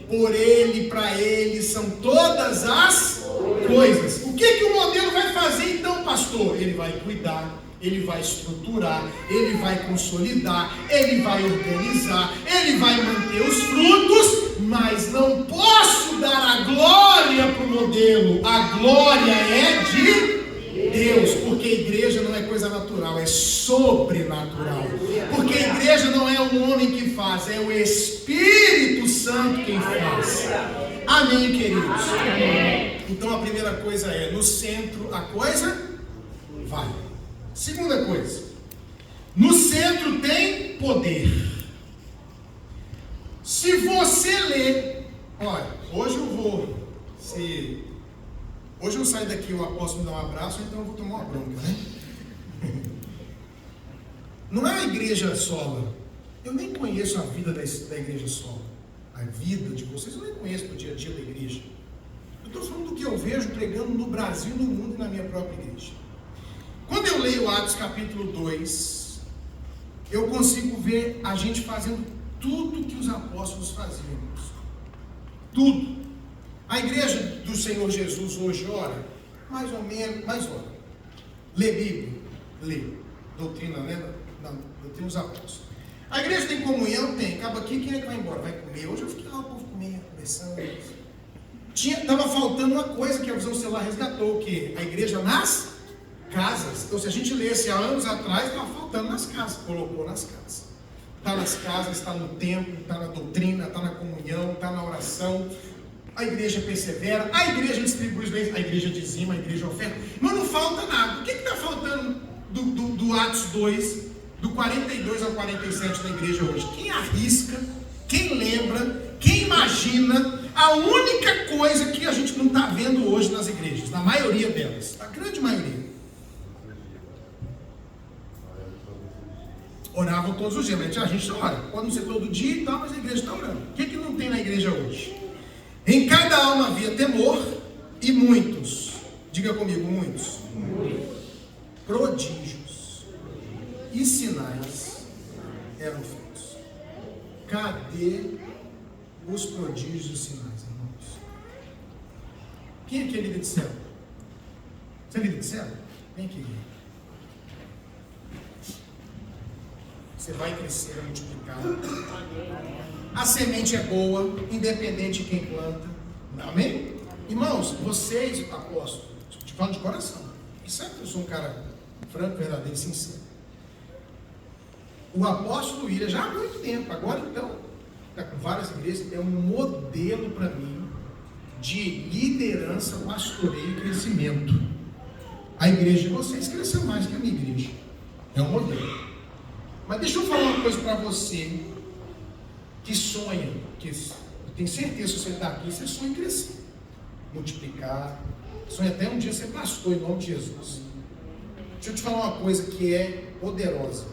Por ele, para ele, são todas as coisas. O que o modelo vai fazer então, pastor? Ele vai cuidar, ele vai estruturar, ele vai consolidar, ele vai organizar, ele vai manter os frutos, mas não posso dar a glória para o modelo. A glória é de Deus, porque a igreja não é coisa natural, é sobrenatural. Porque a igreja não é um homem que faz, é o Espírito Santo quem faz. Amém, queridos? Então a primeira coisa é, no centro a coisa vai. Segunda coisa, no centro tem poder. Se você ler, olha, hoje eu saio daqui, o apóstolo me dá um abraço, então eu vou tomar uma bronca, né? Não é a igreja sola. Eu nem conheço a vida da igreja sola. A vida de vocês eu nem conheço do dia a dia da igreja. Eu estou falando do que eu vejo pregando no Brasil, no mundo e na minha própria igreja. Quando eu leio Atos capítulo 2, eu consigo ver a gente fazendo tudo que os apóstolos faziam. Tudo. A igreja do Senhor Jesus hoje ora, mais ou menos, mais ora. Lê Bíblia, lê. Doutrina, né? Não, doutrina dos apóstolos. A igreja tem comunhão? Tem. Acaba aqui, quem é que vai embora? Vai comer. Hoje eu fiquei lá, o povo comendo, conversando. Estava faltando uma coisa que a Visão Celular resgatou, o quê? A igreja nas casas. Então, se a gente lesse há anos atrás, estava faltando nas casas. Colocou nas casas. Está nas casas, está no templo, está na doutrina, está na comunhão, está na oração. A igreja persevera, a igreja distribui os bens, a igreja dizima, a igreja oferta. Mas não falta nada. O que está faltando do Atos 2, do 42 ao 47 da igreja hoje? Quem arrisca, quem lembra, quem imagina a única coisa que a gente não está vendo hoje nas igrejas, na maioria delas, a grande maioria? Oravam todos os dias, mas a gente ora, pode não ser todo dia e tal, mas a igreja está orando. O que não tem na igreja hoje? Em cada alma havia temor e muitos, diga comigo, muitos, prodígios e sinais eram feitos. Cadê os prodígios e sinais, irmãos? Quem aqui é líder de célula? Você é líder de célula? Vem aqui. Você vai crescer, vai multiplicar. A semente é boa, independente de quem planta. Amém? Irmãos, vocês, apóstolos, te falo de coração. Certo? Eu sou um cara franco, verdadeiro e sincero. O apóstolo William, já há muito tempo, agora então, está com várias igrejas, é um modelo para mim de liderança, pastoreio e crescimento. A igreja de vocês cresceu mais que a minha igreja. É um modelo. Mas deixa eu falar uma coisa para você que sonha, que eu tenho certeza que você está aqui, você sonha em crescer, multiplicar, sonha até um dia ser pastor em nome de Jesus. Deixa eu te falar uma coisa que é poderosa.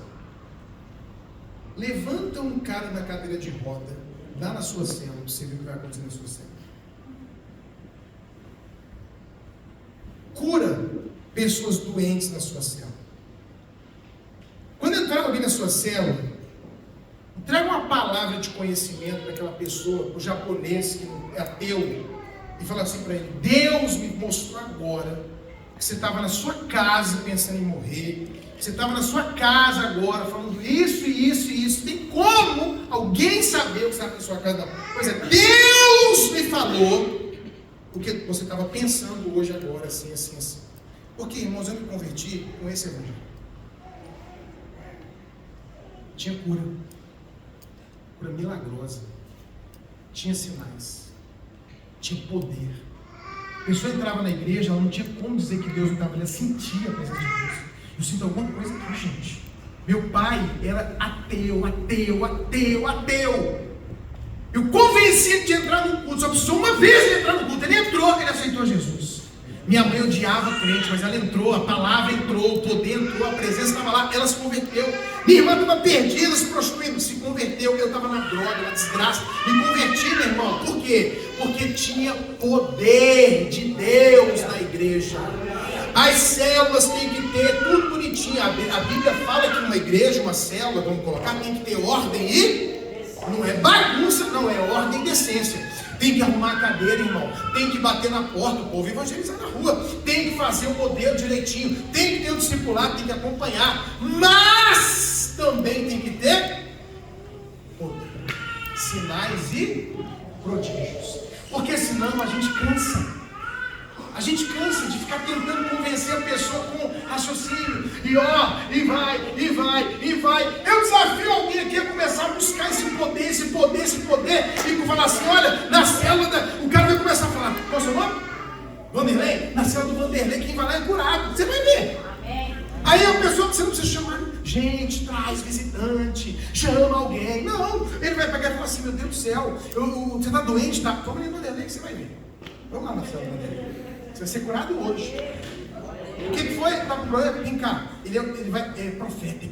Levanta um cara da cadeira de roda, dá na sua célula, para você ver o que vai acontecer na sua célula. Cura pessoas doentes na sua célula. Quando entrar alguém na sua célula, traga uma palavra de conhecimento para aquela pessoa, o japonês que é ateu, e fala assim para ele: Deus me mostrou agora que você estava na sua casa pensando em morrer, que você estava na sua casa agora falando isso e isso e isso. Tem como alguém saber o que está na sua casa? Não. Pois é, Deus me falou o que você estava pensando hoje agora, assim, assim, assim. Porque, irmãos, eu me converti com esse evangelho. Tinha cura milagrosa, tinha sinais, tinha poder. A pessoa entrava na igreja, ela não tinha como dizer que Deus não estava ali, ela sentia a presença de Deus. Eu sinto alguma coisa aqui, gente. Meu pai era ateu. Eu convenci ele de entrar no culto, só precisou uma vez de entrar no culto. Ele entrou, ele aceitou Jesus. Minha mãe odiava crente, mas ela entrou, a palavra entrou, o poder entrou, a presença estava lá, ela se converteu. Minha irmã estava perdida, se prostituindo, se converteu. Eu estava na droga, na desgraça, me converti, meu irmão. Por quê? Porque tinha poder de Deus na igreja. As células têm que ter tudo bonitinho. A Bíblia fala que uma igreja, uma célula, vamos colocar, tem que ter ordem e não é bagunça, não, é ordem e decência. Tem que arrumar a cadeira, irmão. Tem que bater na porta, o povo evangelizar na rua. Tem que fazer o modelo direitinho. Tem que ter o discipulado, tem que acompanhar. Mas também tem que ter poder, sinais e prodígios. Porque senão a gente cansa. A gente cansa de ficar tentando convencer a pessoa com raciocínio. E ó, e vai. Eu desafio alguém aqui a começar a buscar esse poder. E falar assim: olha, na célula, o cara vai começar a falar: qual é o seu nome? Vanderlei? Na célula do Vanderlei, quem vai lá é curado. Você vai ver. Amém. Aí a pessoa que você não precisa chamar, gente, traz visitante, chama alguém. Não, ele vai pegar e falar assim: meu Deus do céu, você está doente, tá? Vamos ali no Vanderlei que você vai ver. Vamos lá na célula do Vanderlei. Você vai ser curado hoje. O que foi? Está com problema? Vem cá. Ele vai. É profeta.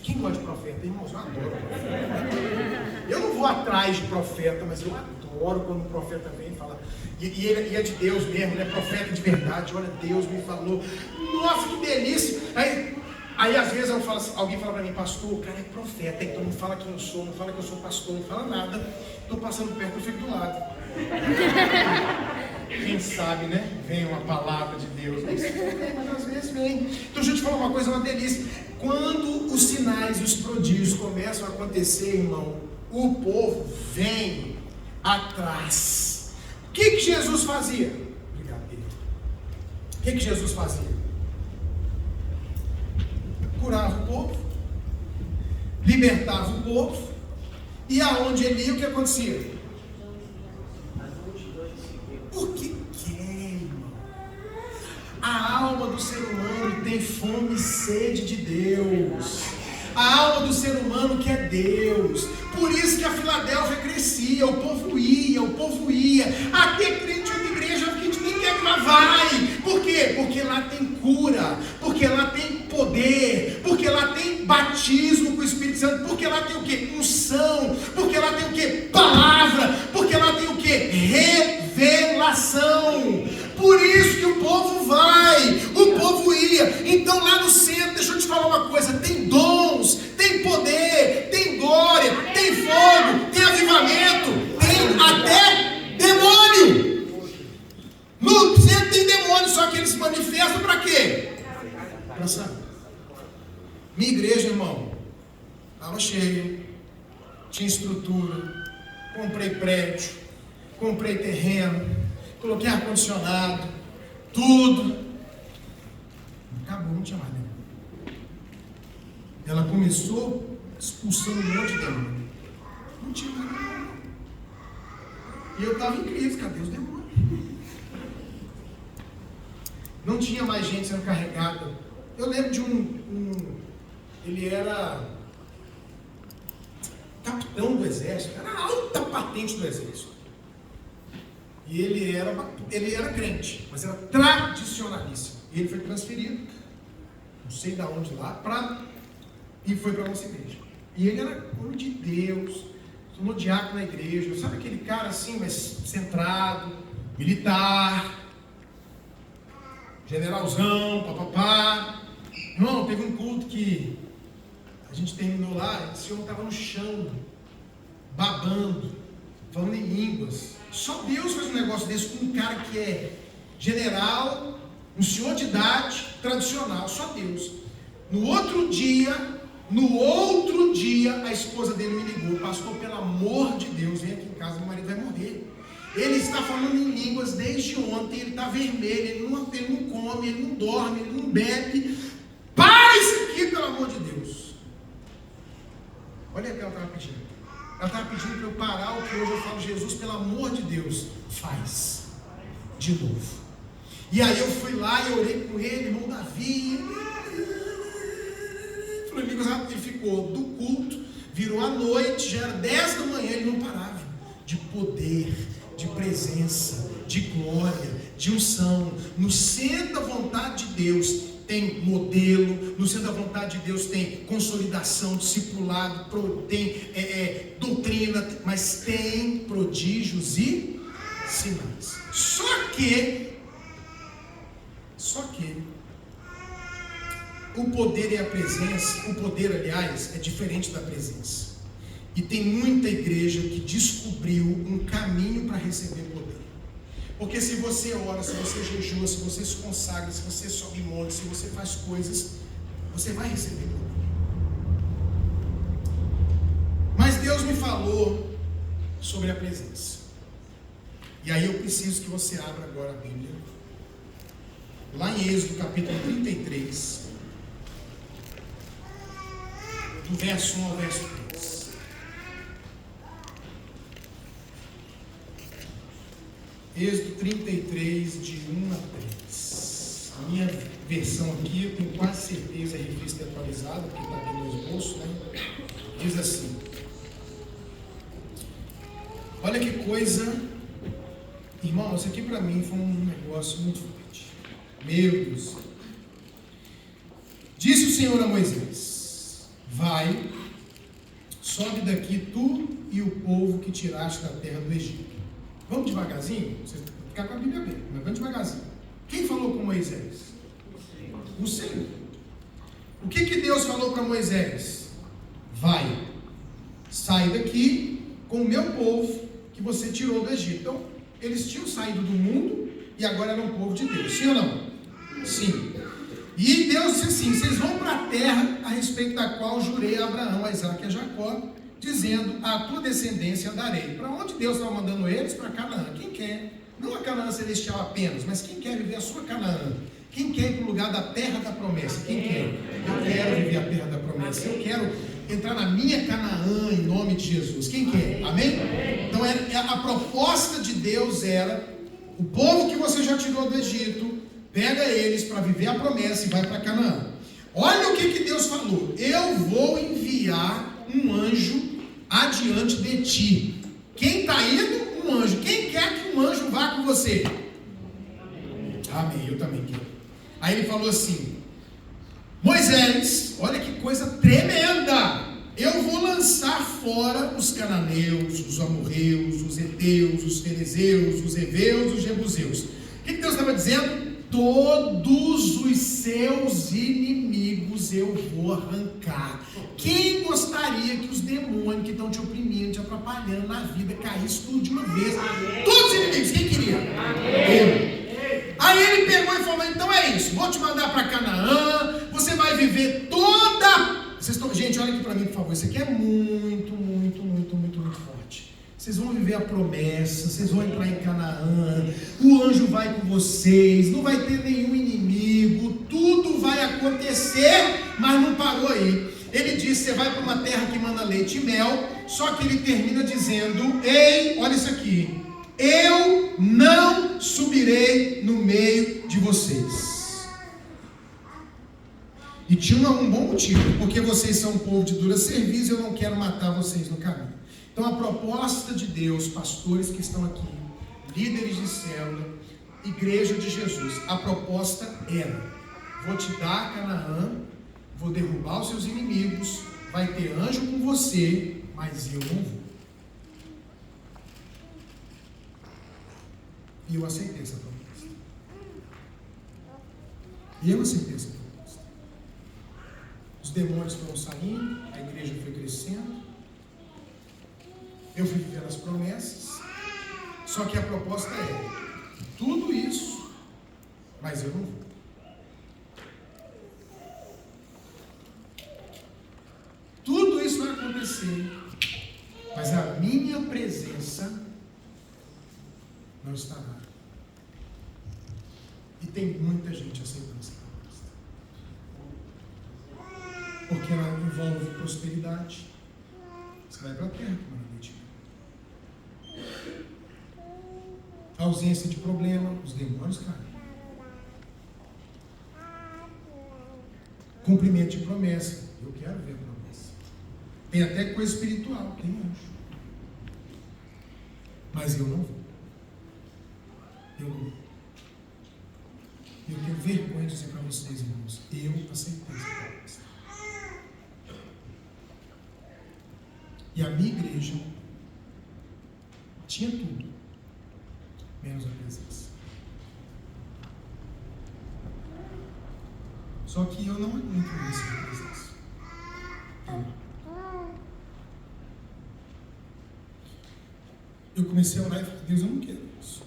Quem gosta de profeta? Irmãos, eu adoro profeta. Eu não vou atrás de profeta, mas eu adoro quando o profeta vem e fala. E ele é de Deus mesmo, ele é profeta de verdade. Olha, Deus me falou. Nossa, que delícia. Aí às vezes eu falo assim, alguém fala para mim: pastor, o cara é profeta, então não fala quem eu sou, não fala que eu sou pastor, não fala nada. Estou passando perto, eu fico do lado. Quem sabe, né? Vem uma palavra de Deus. Nem sempre vem, mas às vezes vem. Então, deixa eu te falar uma coisa, uma delícia. Quando os sinais e os prodígios começam a acontecer, irmão, o povo vem atrás. O que Jesus fazia? Obrigado, Pedro. O que Jesus fazia? Curava o povo, libertava o povo, e aonde ele ia, o que acontecia? Por que irmão? A alma do ser humano tem fome e sede de Deus. A alma do ser humano quer Deus. Por isso que a Filadélfia crescia, o povo ia. Até crente de igreja que ninguém quer que lá vai. Por quê? Porque lá tem cura, porque lá tem poder, porque lá tem batismo com o Espírito Santo, porque lá tem o quê? Unção, porque lá tem o quê? Palavra, porque lá tem o quê? Revelação. Por isso que o povo vai, o povo ia. Então lá no centro, deixa eu te falar uma coisa, tem dons, tem poder, tem glória, tem fogo, tem avivamento, tem até demônio. No centro tem demônio, só que eles se manifestam para quê? Para saber. Minha igreja, irmão, estava cheia, tinha estrutura, comprei prédio, comprei terreno, coloquei ar-condicionado, tudo. Acabou, não tinha mais demônio. Ela começou expulsando um monte de demônio. Não tinha mais demônio. E eu estava em crise, cadê os demônios? Não tinha mais gente sendo carregada. Eu lembro de ele era capitão do exército, era a alta patente do exército. E ele era crente, mas era tradicionalíssimo. E ele foi transferido, não sei de onde lá, e foi para a nossa igreja. E ele era homem de Deus, tornou diácono na igreja, sabe aquele cara assim, mas centrado, militar, generalzão, papapá. Irmão, teve um culto que a gente terminou lá, esse homem estava no chão, babando, falando em línguas. Só Deus faz um negócio desse com um cara que é general, um senhor de idade, tradicional, só Deus. No outro dia, a esposa dele me ligou: pastor, pelo amor de Deus, vem aqui em casa, meu marido vai morrer. Ele está falando em línguas desde ontem, ele está vermelho, ele não come, ele não dorme, ele não bebe. Para isso aqui, pelo amor de Deus. Olha o que ela estava pedindo. Ela estava pedindo para eu parar o que hoje eu falo: Jesus, pelo amor de Deus, faz de novo. E aí eu fui lá e orei com ele, irmão Davi. Falei, ele ficou do culto, virou à noite, já era 10 da manhã, ele não parava. De poder, de presença, de glória, de unção. No centro da vontade de Deus tem modelo, no centro da vontade de Deus tem consolidação, discipulado, tem doutrina, mas tem prodígios e sinais. Só que o poder e a presença, o poder, aliás, é diferente da presença. E tem muita igreja que descobriu um caminho para receber poder. Porque se você ora, se você jejua, se você se consagra, se você sobe monte, se você faz coisas, você vai receber poder. Mas Deus me falou sobre a presença. E aí eu preciso que você abra agora a Bíblia. Lá em Êxodo capítulo 33, do verso 1 ao verso 3. Êxodo 33, de 1 a 3. A minha versão aqui, eu tenho quase certeza, é revista e atualizada, porque está aqui no esboço, né? Diz assim: olha que coisa, irmão, isso aqui para mim foi um negócio muito forte. Meu Deus. Disse o Senhor a Moisés: vai, sobe daqui tu e o povo que tiraste da terra do Egito. Vamos devagarzinho? Você ficar com a Bíblia aberta, mas vamos devagarzinho. Quem falou com Moisés? O Senhor. O que Deus falou para Moisés? Vai, sai daqui com o meu povo que você tirou do Egito. Então, Eles tinham saído do mundo e agora eram povo de Deus, sim ou não? Sim. E Deus disse assim: vocês vão para a terra a respeito da qual jurei a Abraão, a Isaac e a Jacó, dizendo: a tua descendência darei. Para onde Deus estava mandando eles? Para Canaã. Quem quer? Não a Canaã celestial apenas, mas quem quer viver a sua Canaã? Quem quer ir para o lugar da terra da promessa? Quem quer? Eu quero viver a terra da promessa. Eu quero entrar na minha Canaã em nome de Jesus. Quem quer? Amém? Então a proposta de Deus era: o povo que você já tirou do Egito, pega eles para viver a promessa e vai para Canaã. Olha o que Deus falou: eu vou enviar um anjo adiante de ti. Quem está indo? Um anjo. Quem quer que um anjo vá com você? Amém, eu também quero. Aí ele falou assim: Moisés, olha que coisa tremenda, eu vou lançar fora os cananeus, os amorreus, os heteus, os ferezeus, os heveus, os jebuseus. O que Deus estava dizendo? Todos os seus inimigos eu vou arrancar. Quem gostaria que os demônios que estão te oprimindo, te atrapalhando na vida, caíssem tudo de uma vez? Todos os inimigos, quem queria? Eu. Aí ele pegou e falou: então é isso, vou te mandar para Canaã, você vai viver toda... Gente, olha aqui para mim, por favor, isso aqui é muito forte. Vocês vão viver a promessa, vocês vão entrar em Canaã, o anjo vai com vocês, não vai ter nenhum inimigo, tudo vai acontecer, mas não parou aí. Ele disse: você vai para uma terra que manda leite e mel, só que ele termina dizendo: ei, olha isso aqui, eu não subirei no meio de vocês. E tinha um bom motivo: porque vocês são um povo de dura serviço, eu não quero matar vocês no caminho. Então a proposta de Deus, pastores que estão aqui, líderes de célula, igreja de Jesus, a proposta era: vou te dar Canaã, vou derrubar os seus inimigos, vai ter anjo com você, mas eu não vou. E eu aceitei essa proposta. Os demônios foram saindo, a igreja foi crescendo, eu fui vivendo as promessas, só que a proposta é: tudo isso, mas eu não vou. Tudo isso vai acontecer, mas a minha presença não estará. E tem muita gente aceitando essa proposta, porque ela envolve prosperidade. Você vai para a terra, ausência de problema, os demônios caem. Cumprimento de promessa, eu quero ver a promessa. Tem até coisa espiritual, tem anjo, mas eu não vou. Eu tenho vergonha de dizer para vocês, irmãos, eu aceitei essa proposta. E a minha igreja tinha tudo, menos a presença. Só que eu não aguento mais essa presença. Eu comecei a orar e falei: Deus, eu não quero isso.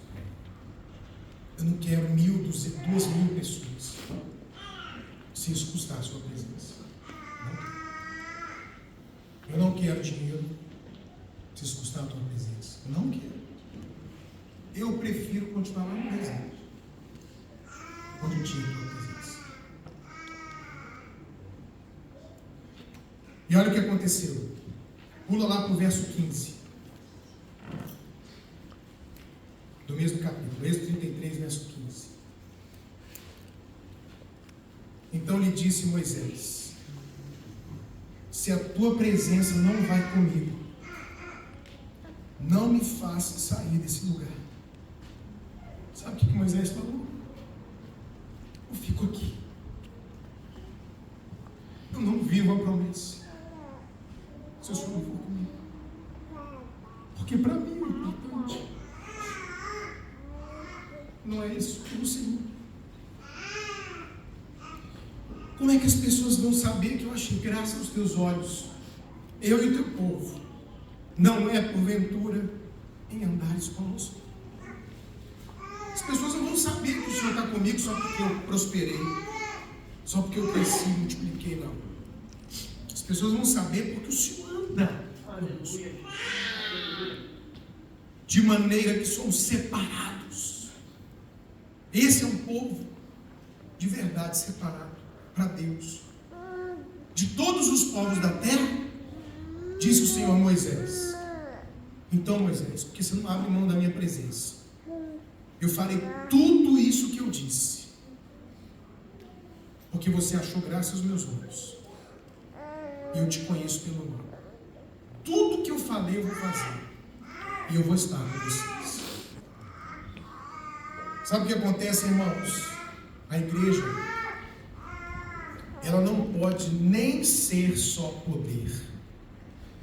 Eu não quero 1.000, 2.000 pessoas se isso custar a sua presença. Não quero. Eu não quero dinheiro se isso custar a tua presença. Eu não quero. Eu prefiro continuar lá no deserto, onde eu tinha a tua presença. E olha o que aconteceu. Pula lá para o verso 15. Do mesmo capítulo, Êxodo 33, verso 15. Então lhe disse Moisés: se a tua presença não vai comigo, não me faça sair desse lugar. Sabe o que Moisés falou? Eu fico aqui. Eu não vivo a promessa se o Senhor não for comigo. Porque para mim é importante. Não é isso do Senhor. Como é que as pessoas vão saber que eu achei graça aos teus olhos, eu e o teu povo? Não é porventura em andares conosco. As pessoas não vão saber que o Senhor está comigo só porque eu prosperei, só porque eu cresci e multipliquei, não. As pessoas vão saber porque o Senhor anda conosco. De maneira que somos separados. Esse é um povo de verdade separado para Deus. De todos os povos da terra, disse o Senhor a Moisés: então, Moisés, porque você não abre mão da minha presença, eu farei tudo isso que eu disse, porque você achou graça aos meus olhos, e eu te conheço pelo nome. Tudo que eu falei eu vou fazer, e eu vou estar com vocês. Sabe o que acontece, irmãos? A igreja, ela não pode nem ser só poder,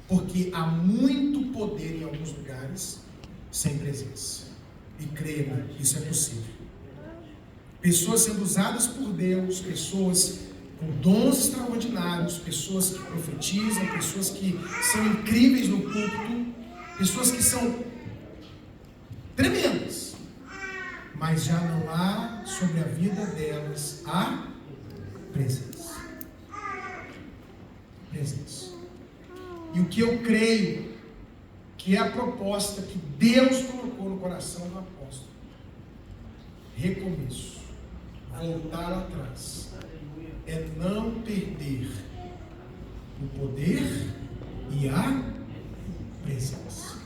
porque há muito poder em alguns lugares sem presença. E creia, isso é possível. Pessoas sendo usadas por Deus, pessoas com dons extraordinários, pessoas que profetizam, pessoas que são incríveis no culto, pessoas que são tremendas, mas já não há sobre a vida delas a presença. Presença. E o que eu creio que é a proposta que Deus colocou no coração do apóstolo: recomeço, voltar atrás, é não perder o poder e a presença.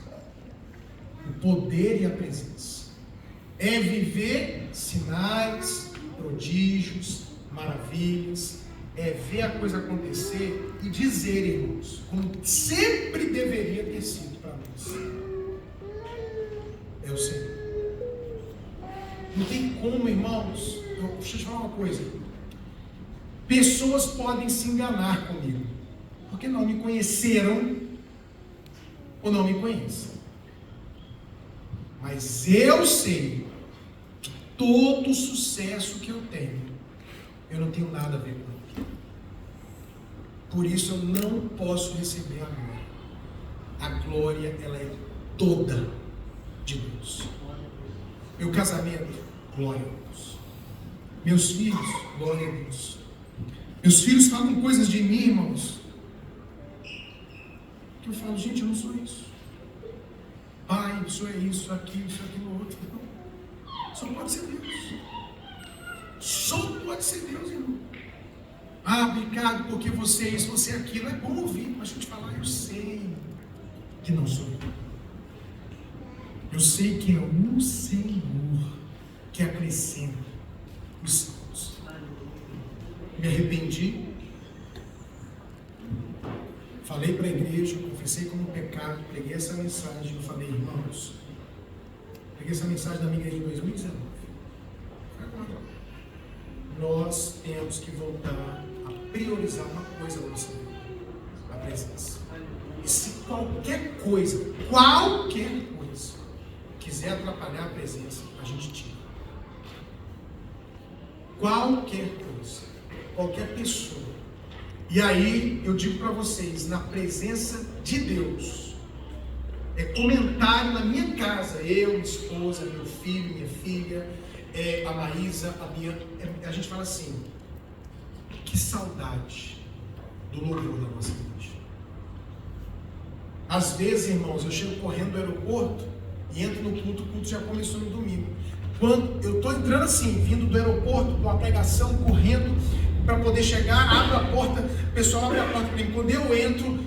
O poder e a presença é viver sinais, prodígios, maravilhas, é ver a coisa acontecer e dizer, irmãos, como sempre deveria ter sido para nós: é o Senhor. Não tem como, irmãos. Deixa eu te falar uma coisa: pessoas podem se enganar comigo, porque não me conheceram ou não me conhecem, mas eu sei que todo o sucesso que eu tenho, eu não tenho nada a ver com ele. Por isso eu não posso receber a glória. A glória, ela é toda de Deus. Meu casamento, glória a Deus. Meus filhos, glória a Deus. Meus filhos falam coisas de mim, irmãos, que eu falo: gente, eu não sou isso. Pai, isso é isso, aquilo, outro. Não. Só pode ser Deus. Só pode ser Deus, irmão. Ah, obrigado porque você é isso, você é aquilo. É bom ouvir, mas deixa eu te falar, eu sei que não sou eu. Eu sei que é o Senhor que acrescenta os salvos. Me arrependi, falei para a igreja, confessei como pecado, preguei essa mensagem. Eu falei: irmãos, preguei essa mensagem da minha igreja em 2019. Agora, nós temos que voltar a priorizar uma coisa na nossa vida: a presença. E se qualquer coisa quiser atrapalhar a presença, a gente tira. Qualquer coisa, qualquer pessoa. E aí eu digo para vocês: na presença de Deus, é comentário na minha casa, eu, minha esposa, meu filho, minha filha, a Maísa, a Bia, a gente fala assim: que saudade do louvor da nossa igreja. Às vezes, irmãos, eu chego correndo do aeroporto e entro no culto, o culto já começou no domingo. Quando eu estou entrando assim, vindo do aeroporto, com a pregação, correndo para poder chegar, abro a porta, o pessoal abre a porta para mim. Quando eu entro,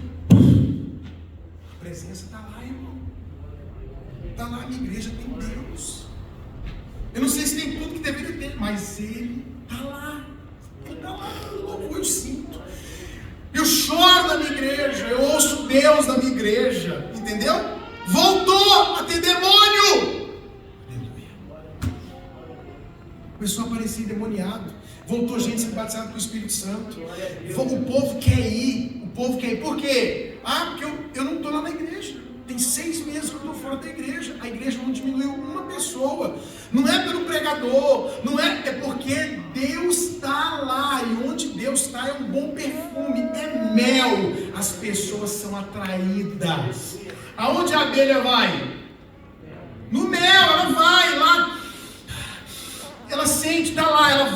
a presença está lá, irmão. Está lá, a minha igreja tem Deus. Eu não sei se tem tudo que deveria ter, mas Ele está lá. Ele está lá, eu sinto. Eu choro na minha igreja, eu ouço Deus na minha igreja, entendeu? Voltou a ter demônio. Começou a aparecer endemoniado. Voltou gente sendo batizada com o Espírito Santo. O povo quer ir. Por quê? Porque eu não estou lá na igreja. Tem 6 meses que eu estou fora da igreja. A igreja não diminuiu uma pessoa. Não é pelo pregador. Não é porque Deus está lá. E onde Deus está é um bom perfume. É mel. As pessoas são atraídas. Aonde a abelha vai? No mel, ela vai lá. ela sente, está lá, ela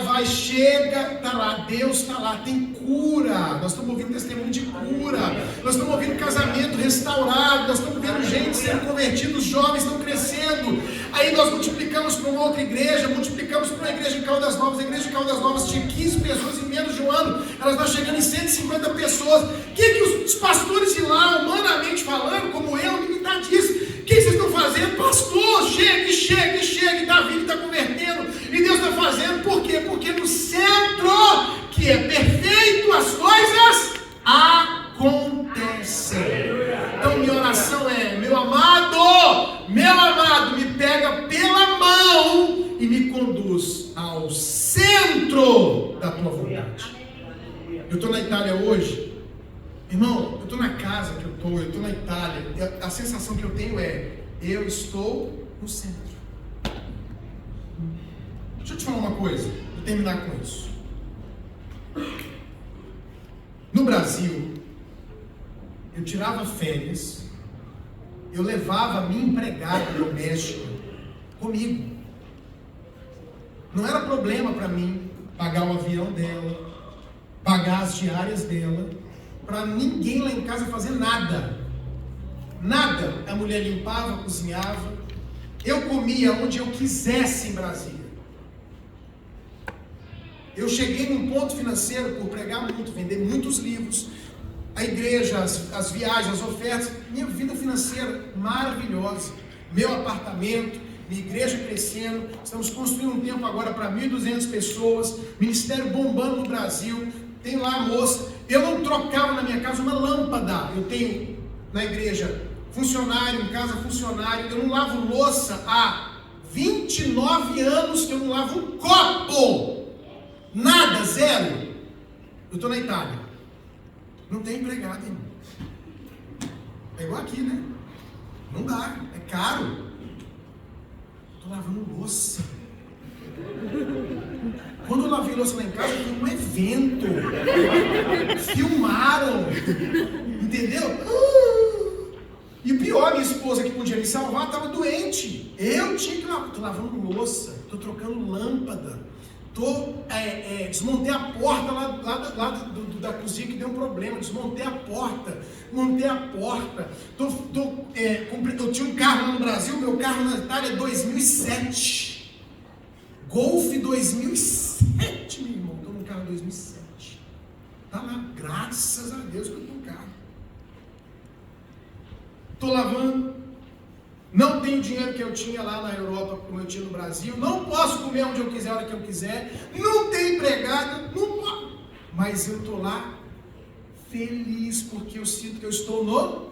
vai, chega, está lá, Deus está lá, tem cura. Nós estamos ouvindo testemunho de cura, nós estamos ouvindo casamento restaurado, nós estamos vendo gente sendo convertida, os jovens estão crescendo. Aí nós multiplicamos para uma outra igreja, multiplicamos para uma igreja em Caldas Novas. A igreja de Caldas Novas tinha 15 pessoas em menos de um ano, ela está chegando em 150 pessoas. O que os pastores de lá, humanamente falando, como eu, me dá disso? O que vocês estão fazendo? Pastor, chega, Davi está convertendo, e Deus está fazendo. Por quê? Porque no centro, que é perfeito, as coisas acontecem. Então minha oração é: meu amado, me pega pela mão e me conduz ao centro da tua vontade. Eu estou na Itália hoje, irmão, eu estou na casa que eu estou na Itália, a sensação que eu tenho é: eu estou no centro. Deixa eu te falar uma coisa, vou terminar com isso. No Brasil, eu tirava férias, eu levava a minha empregada doméstica comigo. Não era problema para mim pagar o avião dela, pagar as diárias dela, para ninguém lá em casa fazer nada. Nada. A mulher limpava, cozinhava, eu comia onde eu quisesse em Brasília. Eu cheguei num ponto financeiro por pregar muito, vender muitos livros, a igreja, as viagens, as ofertas, minha vida financeira maravilhosa, meu apartamento, minha igreja crescendo, estamos construindo um templo agora para 1.200 pessoas, ministério bombando no Brasil, tem lá a moça, eu não trocava na minha casa uma lâmpada, eu tenho na igreja funcionário, em casa funcionário, eu não lavo louça há 29 anos que eu não lavo um copo. Nada, zero. Eu estou na Itália. Não tem empregado, irmão. É igual aqui, né? Não dá, é caro. Estou lavando louça. Quando eu lavei louça lá em casa, foi um evento. Filmaram. Entendeu? E o pior, minha esposa que podia me salvar estava doente. Eu tinha que lavar. Estou lavando louça. Estou trocando lâmpada. Desmontei a porta lá da cozinha que deu um problema, desmontei a porta, montei a porta, eu tinha um carro lá no Brasil, meu carro na Itália é 2007, Golf 2007, meu irmão, estou num carro 2007, está lá, graças a Deus que eu tenho um carro, estou lavando. Não tenho o dinheiro que eu tinha lá na Europa, como eu tinha no Brasil. Não posso comer onde eu quiser, a hora que eu quiser. Não tenho empregado. Não... Mas eu estou lá feliz, porque eu sinto que eu estou no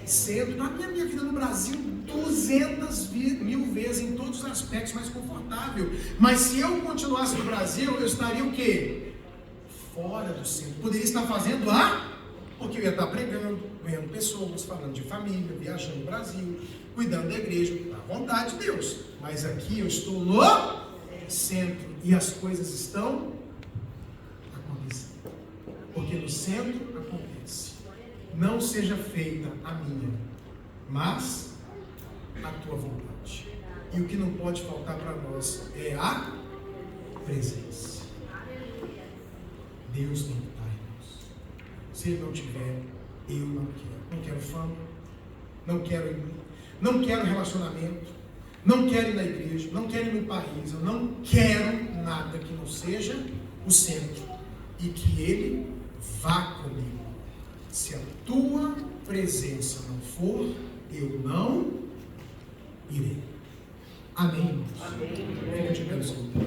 centro. Na minha vida no Brasil, 200.000 vezes, em todos os aspectos, mais confortável. Mas se eu continuasse no Brasil, eu estaria o quê? Fora do centro. Poderia estar fazendo porque eu ia estar pregando, ganhando pessoas, falando de família, viajando no Brasil, cuidando da igreja, à vontade de Deus. Mas aqui eu estou no centro e as coisas estão acontecendo. Porque no centro acontece. Não seja feita a minha, mas a tua vontade. E o que não pode faltar para nós é a presença. Deus tem que estar em nós. Se Ele não tiver, eu não quero. Não quero fama, não quero relacionamento, não quero ir na igreja, não quero ir no país, eu não quero nada que não seja o centro e que Ele vá comigo. Se a tua presença não for, eu não irei. Amém, irmãos? Amém. Fica de pé no seu lugar.